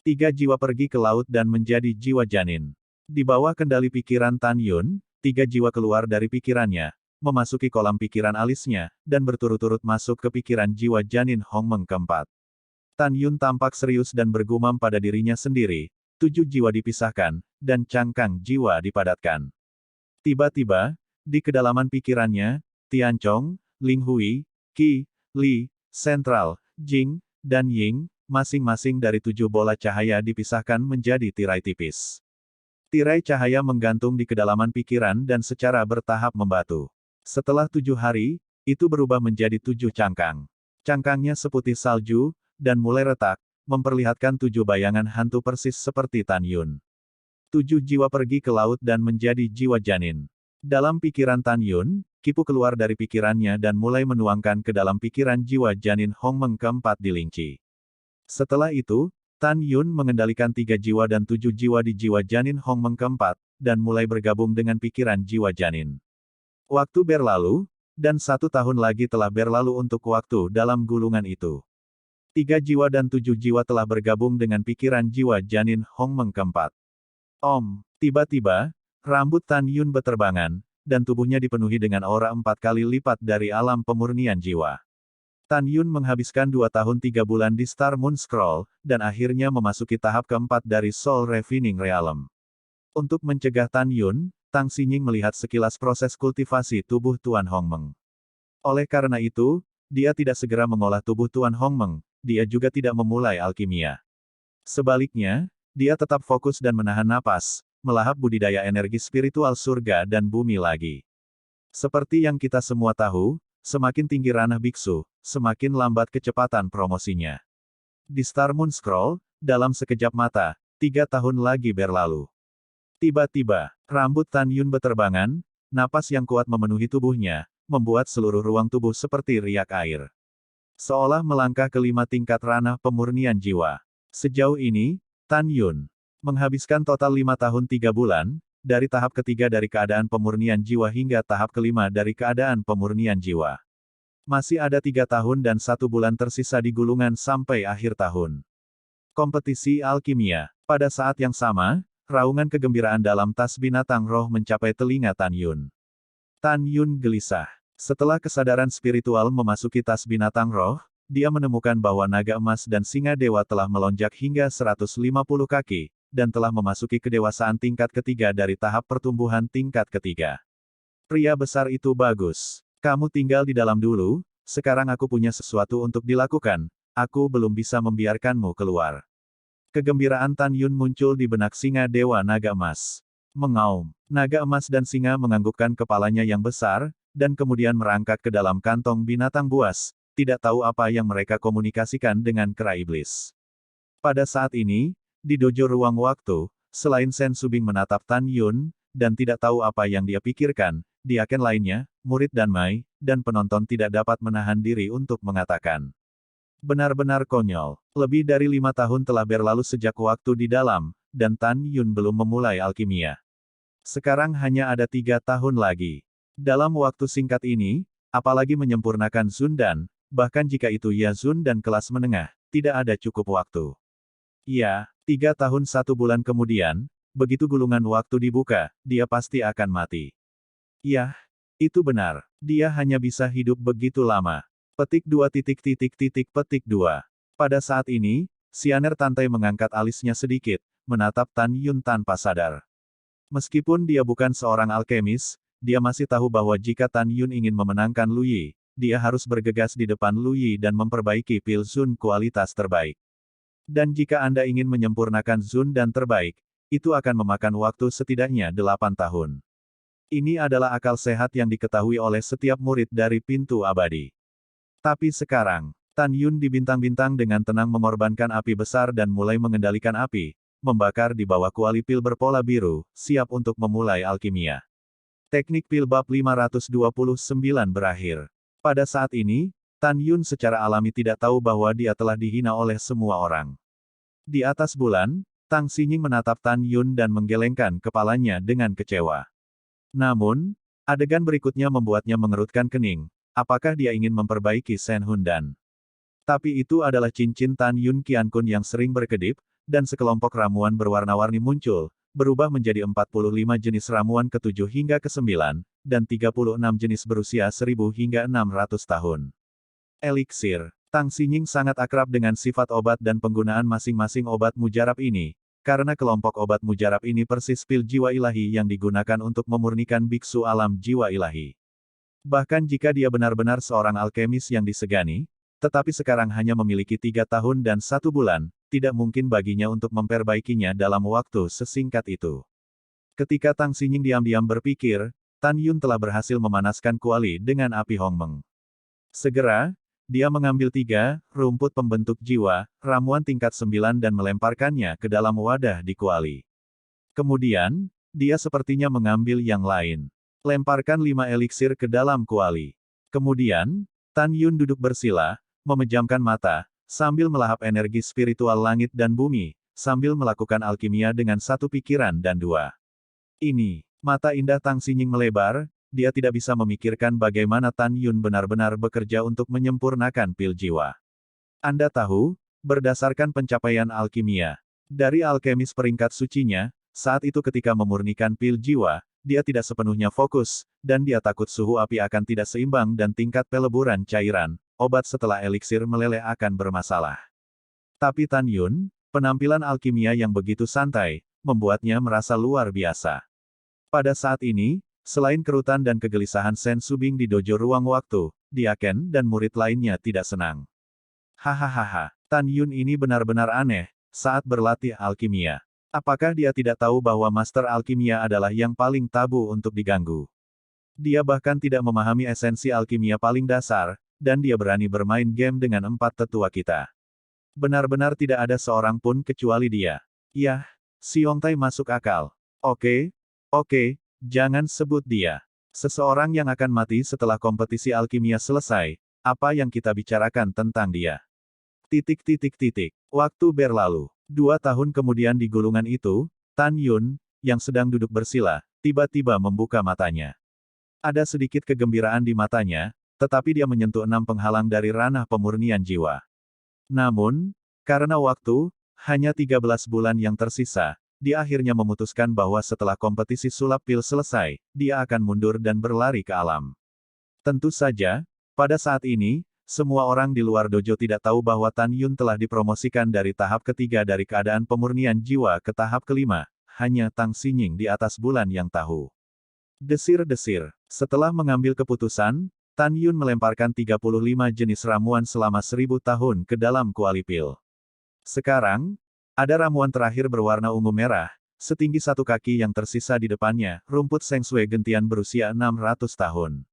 3 jiwa pergi ke laut dan menjadi jiwa janin. Di bawah kendali pikiran Tan Yun, 3 jiwa keluar dari pikirannya, memasuki kolam pikiran alisnya, dan berturut-turut masuk ke pikiran jiwa janin Hongmeng keempat. Tan Yun tampak serius dan bergumam pada dirinya sendiri, 7 jiwa dipisahkan, dan cangkang jiwa dipadatkan. Tiba-tiba, di kedalaman pikirannya, Tianchong, Ling Hui, Qi, Li, Sentral, Jing, dan Ying, masing-masing dari 7 bola cahaya dipisahkan menjadi tirai tipis. Tirai cahaya menggantung di kedalaman pikiran dan secara bertahap membatu. Setelah 7 hari, itu berubah menjadi 7 cangkang. Cangkangnya seputih salju, dan mulai retak, memperlihatkan 7 bayangan hantu persis seperti Tan Yun. 7 jiwa pergi ke laut dan menjadi jiwa janin. Dalam pikiran Tan Yun, Kipu keluar dari pikirannya dan mulai menuangkan ke dalam pikiran jiwa janin Hongmeng keempat di Lingqi. Setelah itu, Tan Yun mengendalikan 3 jiwa dan 7 jiwa di jiwa janin Hongmeng keempat, dan mulai bergabung dengan pikiran jiwa janin. Waktu berlalu, dan 1 tahun lagi telah berlalu untuk waktu dalam gulungan itu. 3 jiwa dan 7 jiwa telah bergabung dengan pikiran jiwa janin Hongmeng keempat. Tiba-tiba, rambut Tan Yun beterbangan, dan tubuhnya dipenuhi dengan aura 4 kali lipat dari alam pemurnian jiwa. Tan Yun menghabiskan 2 tahun 3 bulan di Star Moon Scroll, dan akhirnya memasuki tahap keempat dari Soul Refining Realm. Untuk mencegah Tan Yun, Tang Xinying melihat sekilas proses kultivasi tubuh Tuan Hongmeng. Oleh karena itu, dia tidak segera mengolah tubuh Tuan Hongmeng, dia juga tidak memulai alkimia. Sebaliknya, dia tetap fokus dan menahan napas, melahap budidaya energi spiritual surga dan bumi lagi. Seperti yang kita semua tahu, semakin tinggi ranah biksu, semakin lambat kecepatan promosinya. Di Star Moon Scroll, dalam sekejap mata, 3 tahun lagi berlalu. Tiba-tiba, rambut Tan Yun beterbangan, napas yang kuat memenuhi tubuhnya, membuat seluruh ruang tubuh seperti riak air. Seolah melangkah ke 5 tingkat ranah pemurnian jiwa. Sejauh ini, Tan Yun menghabiskan total 5 tahun 3 bulan, dari tahap ketiga dari keadaan pemurnian jiwa hingga tahap kelima dari keadaan pemurnian jiwa. Masih ada 3 tahun dan 1 bulan tersisa di gulungan sampai akhir tahun. Kompetisi alkimia. Pada saat yang sama, raungan kegembiraan dalam tas binatang roh mencapai telinga Tan Yun. Tan Yun gelisah. Setelah kesadaran spiritual memasuki tas binatang roh, dia menemukan bahwa naga emas dan singa dewa telah melonjak hingga 150 kaki, dan telah memasuki kedewasaan tingkat ketiga dari tahap pertumbuhan tingkat ketiga. Pria besar itu bagus. Kamu tinggal di dalam dulu, sekarang aku punya sesuatu untuk dilakukan, aku belum bisa membiarkanmu keluar. Kegembiraan Tan Yun muncul di benak singa dewa naga emas. Mengaum. Naga emas dan singa menganggukkan kepalanya yang besar, dan kemudian merangkak ke dalam kantong binatang buas, tidak tahu apa yang mereka komunikasikan dengan kera iblis. Pada saat ini, di dojo ruang waktu, selain Sen Subing menatap Tan Yun, dan tidak tahu apa yang dia pikirkan, di aken lainnya, murid dan Mai, dan penonton tidak dapat menahan diri untuk mengatakan. Benar-benar konyol. Lebih dari 5 tahun telah berlalu sejak waktu di dalam, dan Tan Yun belum memulai alkimia. Sekarang hanya ada 3 tahun lagi. Dalam waktu singkat ini, apalagi menyempurnakan Zundan, bahkan jika itu ya Zundan kelas menengah, tidak ada cukup waktu. Ya, 3 tahun 1 bulan kemudian, begitu gulungan waktu dibuka, dia pasti akan mati. Yah, itu benar, dia hanya bisa hidup begitu lama. Petik 2 petik 2. Pada saat ini, Xianer Tantai mengangkat alisnya sedikit, menatap Tan Yun tanpa sadar. Meskipun dia bukan seorang alkemis, dia masih tahu bahwa jika Tan Yun ingin memenangkan Lu Yi, dia harus bergegas di depan Lu Yi dan memperbaiki pil Zun kualitas terbaik. Dan jika Anda ingin menyempurnakan Zun dan terbaik, itu akan memakan waktu setidaknya 8 tahun. Ini adalah akal sehat yang diketahui oleh setiap murid dari pintu abadi. Tapi sekarang, Tan Yun dibintang-bintang dengan tenang mengorbankan api besar dan mulai mengendalikan api, membakar di bawah kuali pil berpola biru, siap untuk memulai alkimia. Teknik pil bab 529 berakhir. Pada saat ini, Tan Yun secara alami tidak tahu bahwa dia telah dihina oleh semua orang. Di atas bulan, Tang Xinying menatap Tan Yun dan menggelengkan kepalanya dengan kecewa. Namun, adegan berikutnya membuatnya mengerutkan kening. Apakah dia ingin memperbaiki Shen Hundan? Tapi itu adalah cincin Tan Yun Qiankun yang sering berkedip, dan sekelompok ramuan berwarna-warni muncul, berubah menjadi 45 jenis ramuan ke-7 hingga ke-9, dan 36 jenis berusia 1000 hingga 600 tahun. Eliksir. Tang Xinying sangat akrab dengan sifat obat dan penggunaan masing-masing obat mujarab ini, karena kelompok obat mujarab ini persis pil jiwa ilahi yang digunakan untuk memurnikan biksu alam jiwa ilahi. Bahkan jika dia benar-benar seorang alkemis yang disegani, tetapi sekarang hanya memiliki 3 tahun dan 1 bulan, tidak mungkin baginya untuk memperbaikinya dalam waktu sesingkat itu. Ketika Tang Xinying diam-diam berpikir, Tan Yun telah berhasil memanaskan kuali dengan api Hongmeng. Segera, dia mengambil 3 rumput pembentuk jiwa, ramuan tingkat 9 dan melemparkannya ke dalam wadah di kuali. Kemudian, dia sepertinya mengambil yang lain. Lemparkan 5 eliksir ke dalam kuali. Kemudian, Tan Yun duduk bersila, memejamkan mata, sambil melahap energi spiritual langit dan bumi, sambil melakukan alkimia dengan satu pikiran dan 2. Ini, mata indah Tang Xinying melebar, dia tidak bisa memikirkan bagaimana Tan Yun benar-benar bekerja untuk menyempurnakan pil jiwa. Anda tahu, berdasarkan pencapaian alkimia, dari alkemis peringkat sucinya, saat itu ketika memurnikan pil jiwa, dia tidak sepenuhnya fokus, dan dia takut suhu api akan tidak seimbang dan tingkat peleburan cairan, obat setelah eliksir meleleh akan bermasalah. Tapi Tan Yun, penampilan alkimia yang begitu santai, membuatnya merasa luar biasa. Pada saat ini, selain kerutan dan kegelisahan Shen Subing di dojo ruang waktu, Dia Ken dan murid lainnya tidak senang. Hahaha, Tan Yun ini benar-benar aneh, saat berlatih alkimia. Apakah dia tidak tahu bahwa Master Alkimia adalah yang paling tabu untuk diganggu? Dia bahkan tidak memahami esensi alkimia paling dasar, dan dia berani bermain game dengan 4 tetua kita. Benar-benar tidak ada seorang pun kecuali dia. Yah, Xiongtai masuk akal. Oke, jangan sebut dia. Seseorang yang akan mati setelah kompetisi alkimia selesai, apa yang kita bicarakan tentang dia? Waktu berlalu. 2 tahun kemudian di gulungan itu, Tan Yun, yang sedang duduk bersila, tiba-tiba membuka matanya. Ada sedikit kegembiraan di matanya, tetapi dia menyentuh 6 penghalang dari ranah pemurnian jiwa. Namun, karena waktu, hanya 13 bulan yang tersisa, dia akhirnya memutuskan bahwa setelah kompetisi sulap pil selesai, dia akan mundur dan berlari ke alam. Tentu saja, pada saat ini, semua orang di luar dojo tidak tahu bahwa Tan Yun telah dipromosikan dari tahap ketiga dari keadaan pemurnian jiwa ke tahap kelima, hanya Tang Xinying di atas bulan yang tahu. Desir-desir. Setelah mengambil keputusan, Tan Yun melemparkan 35 jenis ramuan selama 1000 tahun ke dalam kuali pil. Sekarang, ada ramuan terakhir berwarna ungu merah, setinggi 1 kaki yang tersisa di depannya, rumput Seng Sui gentian berusia 600 tahun.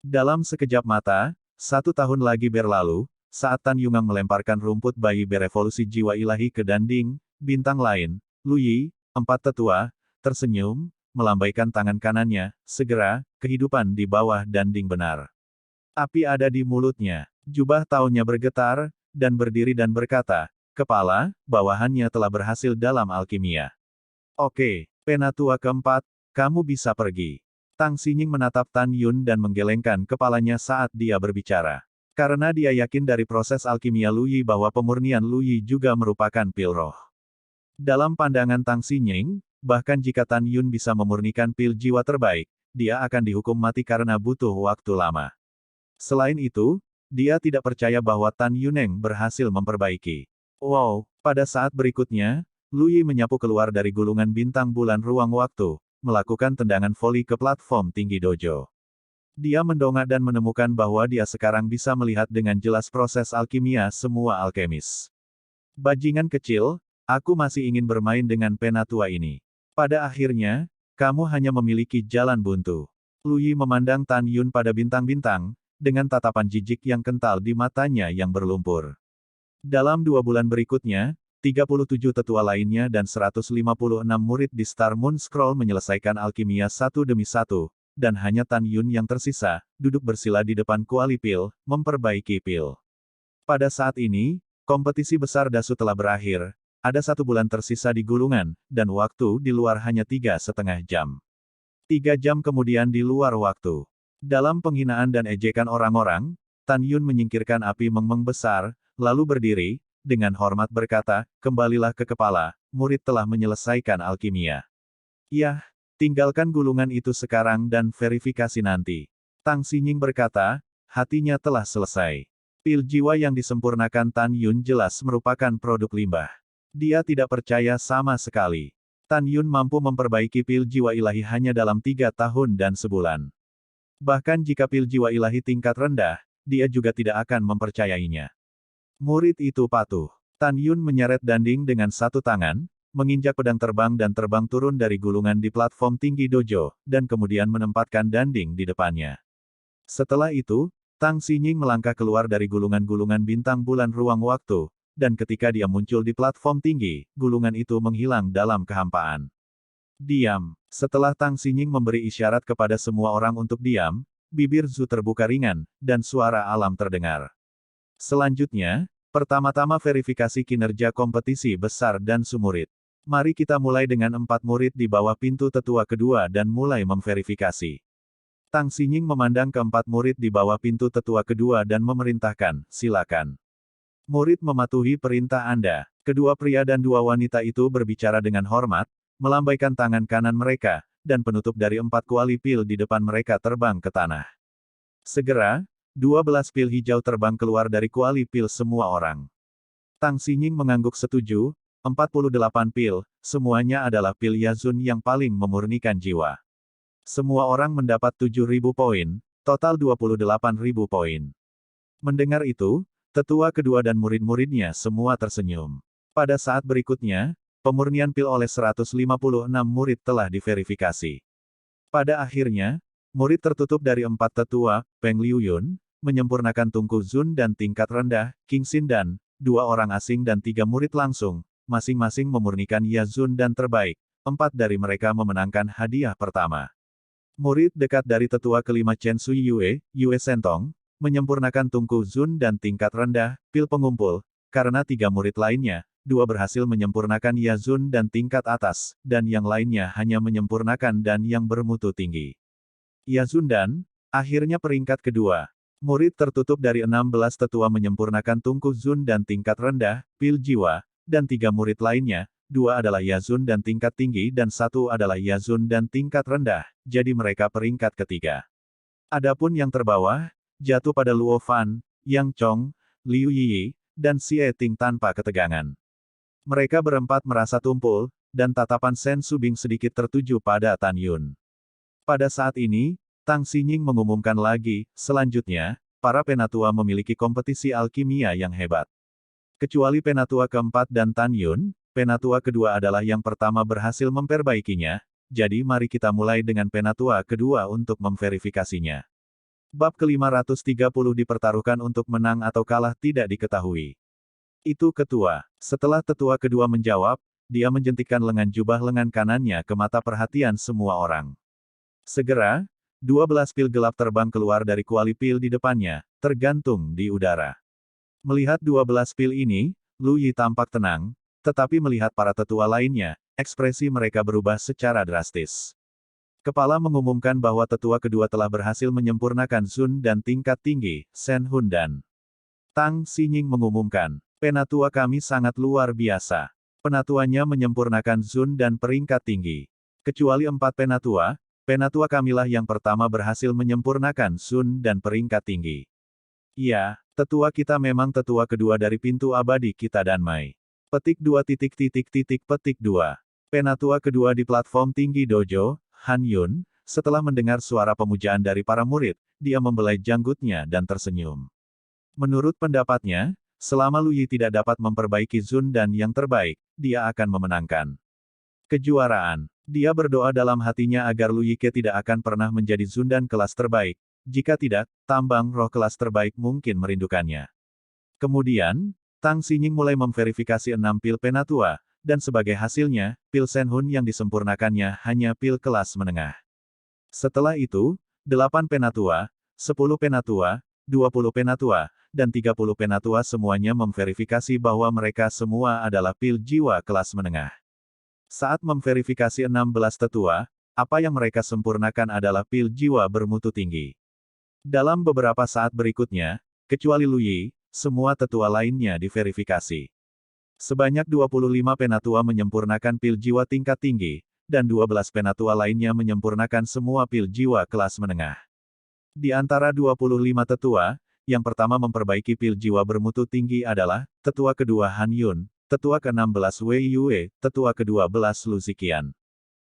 Dalam sekejap mata, 1 tahun lagi berlalu, saat Tan Yungang melemparkan rumput bayi berevolusi jiwa ilahi ke dinding, bintang lain, Lu Yi, 4 tetua, tersenyum, melambaikan tangan kanannya, segera, kehidupan di bawah dinding benar. Api ada di mulutnya, jubah tahunnya bergetar, dan berdiri dan berkata, kepala, bawahannya telah berhasil dalam alkimia. Oke, penatua keempat, kamu bisa pergi. Tang Xinying menatap Tan Yun dan menggelengkan kepalanya saat dia berbicara. Karena dia yakin dari proses alkimia Lu Yi bahwa pemurnian Lu Yi juga merupakan pil roh. Dalam pandangan Tang Xinying, bahkan jika Tan Yun bisa memurnikan pil jiwa terbaik, dia akan dihukum mati karena butuh waktu lama. Selain itu, dia tidak percaya bahwa Tan Yuneng berhasil memperbaiki. Wow, pada saat berikutnya, Lu Yi menyapu keluar dari gulungan bintang bulan ruang waktu, melakukan tendangan voli ke platform tinggi dojo. Dia mendongak dan menemukan bahwa dia sekarang bisa melihat dengan jelas proses alkimia semua alkemis. Bajingan kecil, aku masih ingin bermain dengan penatua ini. Pada akhirnya, kamu hanya memiliki jalan buntu. Lu Yi memandang Tan Yun pada bintang-bintang, dengan tatapan jijik yang kental di matanya yang berlumpur. Dalam 2 bulan berikutnya, 37 tetua lainnya dan 156 murid di Star Moon Scroll menyelesaikan alkimia satu demi satu, dan hanya Tan Yun yang tersisa, duduk bersila di depan kuali pil, memperbaiki pil. Pada saat ini, kompetisi besar Dasu telah berakhir, ada 1 bulan tersisa di gulungan, dan waktu di luar hanya 3,5 jam. 3 jam kemudian di luar waktu. Dalam penghinaan dan ejekan orang-orang, Tan Yun menyingkirkan api meng-meng besar, lalu berdiri, dengan hormat berkata, kembalilah ke kepala, murid telah menyelesaikan alkimia. Yah, tinggalkan gulungan itu sekarang dan verifikasi nanti. Tang Xinying berkata, hatinya telah selesai. Pil jiwa yang disempurnakan Tan Yun jelas merupakan produk limbah. Dia tidak percaya sama sekali. Tan Yun mampu memperbaiki pil jiwa ilahi hanya dalam 3 tahun dan sebulan. Bahkan jika pil jiwa ilahi tingkat rendah, dia juga tidak akan mempercayainya. Murid itu patuh. Tan Yun menyeret Danding dengan satu tangan, menginjak pedang terbang dan terbang turun dari gulungan di platform tinggi dojo, dan kemudian menempatkan Danding di depannya. Setelah itu, Tang Xinying melangkah keluar dari gulungan-gulungan bintang bulan ruang waktu, dan ketika dia muncul di platform tinggi, gulungan itu menghilang dalam kehampaan. Diam. Setelah Tang Xinying memberi isyarat kepada semua orang untuk diam, bibir Zhu terbuka ringan, dan suara alam terdengar. Selanjutnya, pertama-tama verifikasi kinerja kompetisi besar dan sumurid. Mari kita mulai dengan 4 murid di bawah pintu tetua kedua dan mulai memverifikasi. Tang Xinying memandang ke-4 murid di bawah pintu tetua kedua dan memerintahkan, silakan. Murid mematuhi perintah Anda. Kedua pria dan 2 wanita itu berbicara dengan hormat, melambaikan tangan kanan mereka, dan penutup dari 4 kuali pil di depan mereka terbang ke tanah. Segera, 12 pil hijau terbang keluar dari kuali pil semua orang. Tang Xinying mengangguk setuju, 48 pil, semuanya adalah pil Yazun yang paling memurnikan jiwa. Semua orang mendapat 7.000 poin, total 28.000 poin. Mendengar itu, tetua kedua dan murid-muridnya semua tersenyum. Pada saat berikutnya, pemurnian pil oleh 156 murid telah diverifikasi. Pada akhirnya, murid tertutup dari 4 tetua, Peng Liuyun, menyempurnakan Tungku Zun dan tingkat rendah, King Xin dan 2 orang asing dan 3 murid langsung, masing-masing memurnikan Yazun dan terbaik, 4 dari mereka memenangkan hadiah pertama. Murid dekat dari tetua kelima Chen Sui Yue, Yue Sentong, menyempurnakan Tungku Zun dan tingkat rendah, pil pengumpul, karena 3 murid lainnya, 2 berhasil menyempurnakan Yazun dan tingkat atas, dan yang lainnya hanya menyempurnakan dan yang bermutu tinggi. Yazun dan, akhirnya peringkat kedua. Murid tertutup dari 16 tetua menyempurnakan Tungku Zun dan tingkat rendah, pil jiwa, dan 3 murid lainnya, 2 adalah Yazun dan tingkat tinggi dan 1 adalah Yazun dan tingkat rendah, jadi mereka peringkat ketiga. Adapun yang terbawah, jatuh pada Luo Fan, Yang Chong, Liu Yiyi, dan Xie Ting tanpa ketegangan. Mereka berempat merasa tumpul, dan tatapan Sen Subing sedikit tertuju pada Tan Yun. Pada saat ini, Tang Xinying mengumumkan lagi, selanjutnya, para penatua memiliki kompetisi alkimia yang hebat. Kecuali penatua keempat dan Tan Yun, penatua kedua adalah yang pertama berhasil memperbaikinya, jadi mari kita mulai dengan penatua kedua untuk memverifikasinya. Bab ke-530 dipertaruhkan untuk menang atau kalah tidak diketahui. Itu ketua. Setelah tetua kedua menjawab, dia menjentikkan lengan jubah lengan kanannya ke mata perhatian semua orang. Segera, 12 pil gelap terbang keluar dari kuali pil di depannya, tergantung di udara. Melihat 12 pil ini, Lu Yi tampak tenang, tetapi melihat para tetua lainnya, ekspresi mereka berubah secara drastis. Kepala mengumumkan bahwa tetua kedua telah berhasil menyempurnakan Zun dan tingkat tinggi, Shen Hun dan Tang Xinying mengumumkan, penatua kami sangat luar biasa. Penatuanya menyempurnakan Zun dan peringkat tinggi. Kecuali 4 penatua, penatua kamilah yang pertama berhasil menyempurnakan Zun dan peringkat tinggi. Iya, tetua kita memang tetua kedua dari pintu abadi kita dan Mai. Petik 2 petik 2. Penatua kedua di platform tinggi dojo, Han Yun, setelah mendengar suara pemujaan dari para murid, dia membelai janggutnya dan tersenyum. Menurut pendapatnya, selama Lu Yi tidak dapat memperbaiki Zun dan yang terbaik, dia akan memenangkan kejuaraan. Dia berdoa dalam hatinya agar Lu Yike tidak akan pernah menjadi Zundan kelas terbaik, jika tidak, tambang roh kelas terbaik mungkin merindukannya. Kemudian, Tang Xinying mulai memverifikasi 6 pil penatua, dan sebagai hasilnya, pil Shen Hun yang disempurnakannya hanya pil kelas menengah. Setelah itu, 8 penatua, 10 penatua, 20 penatua, dan 30 penatua semuanya memverifikasi bahwa mereka semua adalah pil jiwa kelas menengah. Saat memverifikasi 16 tetua, apa yang mereka sempurnakan adalah pil jiwa bermutu tinggi. Dalam beberapa saat berikutnya, kecuali Lu Yi, semua tetua lainnya diverifikasi. Sebanyak 25 penatua menyempurnakan pil jiwa tingkat tinggi, dan 12 penatua lainnya menyempurnakan semua pil jiwa kelas menengah. Di antara 25 tetua, yang pertama memperbaiki pil jiwa bermutu tinggi adalah, tetua kedua Han Yun, tetua ke-16 Wei Yue, tetua ke-12 Lu Ziqian.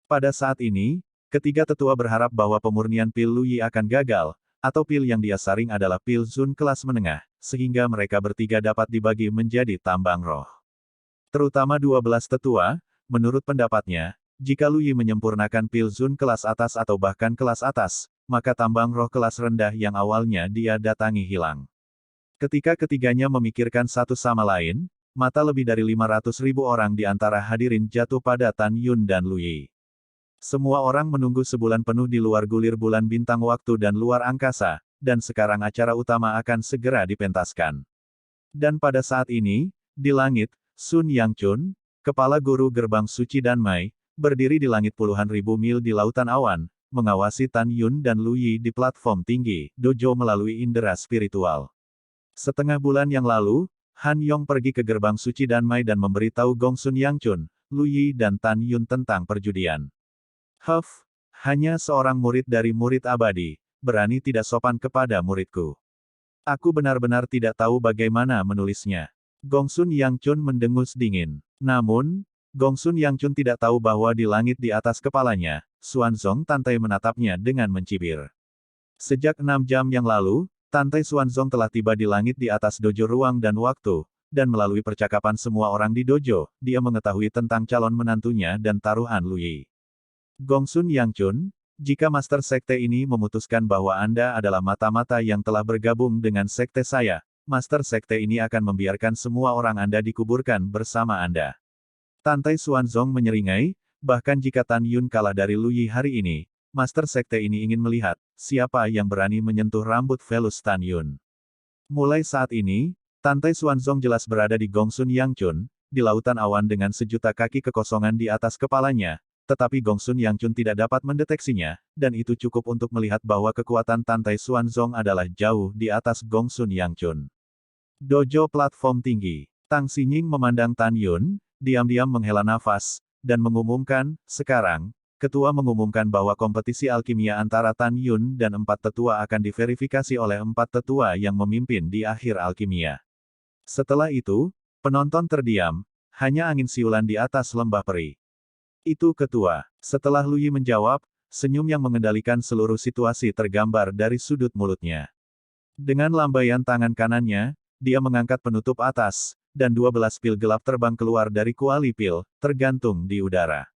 Pada saat ini, ketiga tetua berharap bahwa pemurnian pil Lu Yi akan gagal, atau pil yang dia saring adalah pil Zun kelas menengah, sehingga mereka bertiga dapat dibagi menjadi tambang roh. Terutama 12 tetua, menurut pendapatnya, jika Lu Yi menyempurnakan pil Zun kelas atas atau bahkan kelas atas, maka tambang roh kelas rendah yang awalnya dia datangi hilang. Ketika ketiganya memikirkan satu sama lain, mata lebih dari 500.000 orang di antara hadirin jatuh pada Tan Yun dan Lu Yi. Semua orang menunggu sebulan penuh di luar gulir bulan bintang waktu dan luar angkasa, dan sekarang acara utama akan segera dipentaskan. Dan pada saat ini, di langit, Sun Yangchun, kepala guru gerbang suci Danmai, berdiri di langit puluhan ribu mil di lautan awan, mengawasi Tan Yun dan Lu Yi di platform tinggi, dojo melalui indera spiritual. Setengah bulan yang lalu, Han Yong pergi ke gerbang suci Danmai dan memberitahu Gong Sun Yangchun, Lu Yi dan Tan Yun tentang perjudian. Huff, hanya seorang murid dari murid abadi, berani tidak sopan kepada muridku. Aku benar-benar tidak tahu bagaimana menulisnya. Gong Sun Yangchun mendengus dingin. Namun, Gong Sun Yangchun tidak tahu bahwa di langit di atas kepalanya, Xuanzong Tantai menatapnya dengan mencibir. Sejak 6 jam yang lalu, Tantai Xuanzong telah tiba di langit di atas dojo ruang dan waktu, dan melalui percakapan semua orang di dojo, dia mengetahui tentang calon menantunya dan taruhan Lu Yi. Gong Sun Yangchun, jika Master Sekte ini memutuskan bahwa Anda adalah mata-mata yang telah bergabung dengan Sekte saya, Master Sekte ini akan membiarkan semua orang Anda dikuburkan bersama Anda. Tantai Xuanzong menyeringai, bahkan jika Tan Yun kalah dari Lu Yi hari ini, Master Sekte ini ingin melihat, siapa yang berani menyentuh rambut velus Tan Yun. Mulai saat ini, Tantai Xuanzong jelas berada di Gong Sun Yangchun, di lautan awan dengan sejuta kaki kekosongan di atas kepalanya, tetapi Gong Sun Yangchun tidak dapat mendeteksinya, dan itu cukup untuk melihat bahwa kekuatan Tantai Xuanzong adalah jauh di atas Gong Sun Yangchun. Dojo platform tinggi. Tang Xinying memandang Tan Yun, diam-diam menghela nafas, dan mengumumkan, sekarang, Ketua mengumumkan bahwa kompetisi alkimia antara Tan Yun dan 4 tetua akan diverifikasi oleh 4 tetua yang memimpin di akhir alkimia. Setelah itu, penonton terdiam, hanya angin siulan di atas lembah peri. Itu ketua. Setelah Lu Yi menjawab, senyum yang mengendalikan seluruh situasi tergambar dari sudut mulutnya. Dengan lambaian tangan kanannya, dia mengangkat penutup atas, dan 12 pil gelap terbang keluar dari kuali pil, tergantung di udara.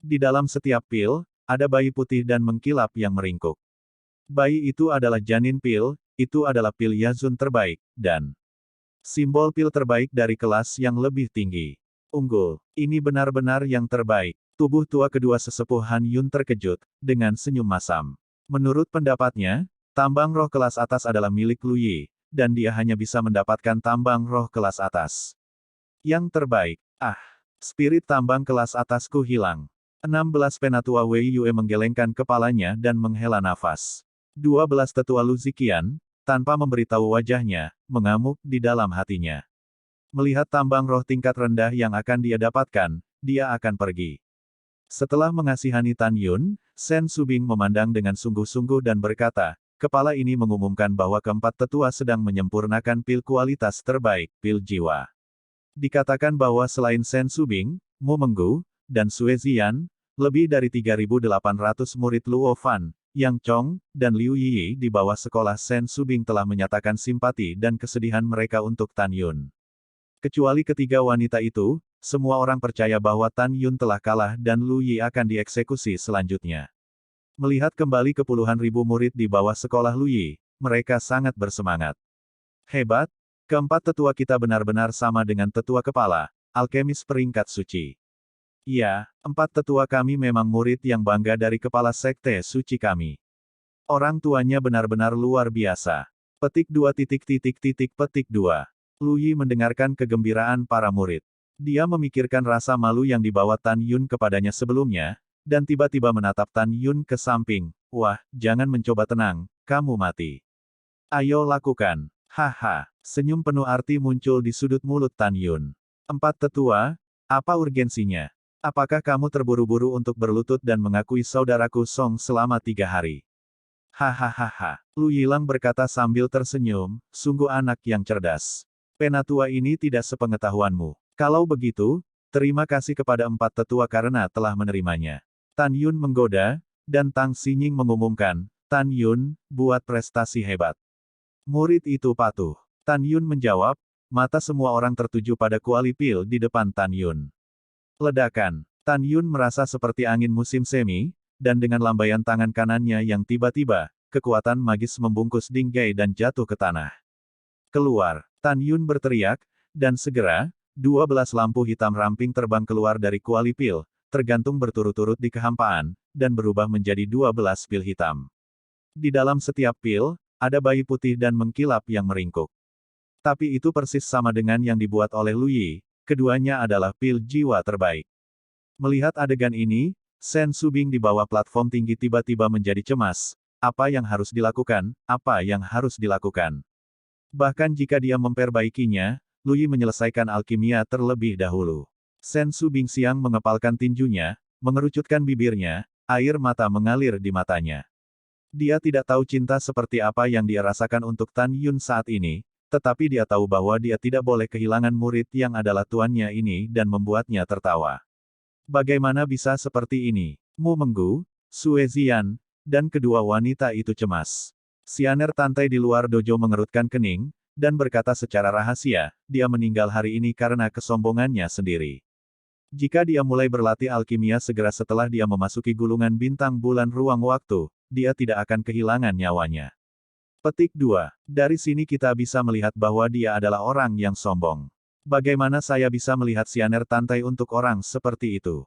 Di dalam setiap pil, ada bayi putih dan mengkilap yang meringkuk. Bayi itu adalah janin pil, itu adalah pil Yazun terbaik, dan simbol pil terbaik dari kelas yang lebih tinggi. Unggul. Ini benar-benar yang terbaik. Tubuh tua kedua sesepuh Han Yun terkejut, dengan senyum masam. Menurut pendapatnya, tambang roh kelas atas adalah milik Lu Yi, dan dia hanya bisa mendapatkan tambang roh kelas atas. Yang terbaik. Ah, spirit tambang kelas atasku hilang. 16 penatua Wei Yue menggelengkan kepalanya dan menghela nafas. 12 tetua Lu Ziqian, tanpa memberitahu wajahnya, mengamuk di dalam hatinya. Melihat tambang roh tingkat rendah yang akan dia dapatkan, dia akan pergi. Setelah mengasihani Tan Yun, Shen Subing memandang dengan sungguh-sungguh dan berkata, kepala ini mengumumkan bahwa keempat tetua sedang menyempurnakan pil kualitas terbaik, pil jiwa. Dikatakan bahwa selain Shen Subing, Mu Menggu, dan Sue Ziyan, lebih dari 3.800 murid Luo Fan, Yang Chong, dan Liu Yi di bawah sekolah Shen Subing telah menyatakan simpati dan kesedihan mereka untuk Tan Yun. Kecuali ketiga wanita itu, semua orang percaya bahwa Tan Yun telah kalah dan Lu Yi akan dieksekusi selanjutnya. Melihat kembali ke puluhan ribu murid di bawah sekolah Lu Yi, mereka sangat bersemangat. Hebat, keempat tetua kita benar-benar sama dengan tetua kepala, alkemis peringkat suci. Iya, empat tetua kami memang murid yang bangga dari kepala sekte suci kami. Orang tuanya benar-benar luar biasa. Petik 2. Lu Yi mendengarkan kegembiraan para murid. Dia memikirkan rasa malu yang dibawa Tan Yun kepadanya sebelumnya, dan tiba-tiba menatap Tan Yun ke samping. Wah, jangan mencoba tenang, kamu mati. Ayo lakukan. Haha, senyum penuh arti muncul di sudut mulut Tan Yun. Empat tetua, apa urgensinya? Apakah kamu terburu-buru untuk berlutut dan mengakui saudaraku Song selama 3 hari? Hahaha. Lu Yilang berkata sambil tersenyum, sungguh anak yang cerdas. Penatua ini tidak sepengetahuanmu. Kalau begitu, terima kasih kepada empat tetua karena telah menerimanya. Tan Yun menggoda, dan Tang Xinying mengumumkan, Tan Yun, buat prestasi hebat. Murid itu patuh. Tan Yun menjawab, mata semua orang tertuju pada kuali pil di depan Tan Yun. Ledakan. Tan Yun merasa seperti angin musim semi, dan dengan lambaian tangan kanannya yang tiba-tiba, kekuatan magis membungkus Ding Gai dan jatuh ke tanah. Keluar. Tan Yun berteriak, dan segera, 12 lampu hitam ramping terbang keluar dari kuali pil, tergantung berturut-turut di kehampaan, dan berubah menjadi 12 pil hitam. Di dalam setiap pil, ada bayi putih dan mengkilap yang meringkuk. Tapi itu persis sama dengan yang dibuat oleh Lu Yi, keduanya adalah pil jiwa terbaik. Melihat adegan ini, Shen Subing di bawah platform tinggi tiba-tiba menjadi cemas. Apa yang harus dilakukan? Apa yang harus dilakukan? Bahkan jika dia memperbaikinya, Lu Yi menyelesaikan alkimia terlebih dahulu. Shen Subing siang mengepalkan tinjunya, mengerucutkan bibirnya, air mata mengalir di matanya. Dia tidak tahu cinta seperti apa yang dia rasakan untuk Tan Yun saat ini, tetapi dia tahu bahwa dia tidak boleh kehilangan murid yang adalah tuannya ini dan membuatnya tertawa. Bagaimana bisa seperti ini? Mu Menggu, Sue Zian, dan kedua wanita itu cemas. Xianer Tantai di luar dojo mengerutkan kening, dan berkata secara rahasia, dia meninggal hari ini karena kesombongannya sendiri. Jika dia mulai berlatih alkimia segera setelah dia memasuki gulungan bintang bulan ruang waktu, dia tidak akan kehilangan nyawanya. Petik 2. Dari sini kita bisa melihat bahwa dia adalah orang yang sombong. Bagaimana saya bisa melihat Xianer Tantai untuk orang seperti itu?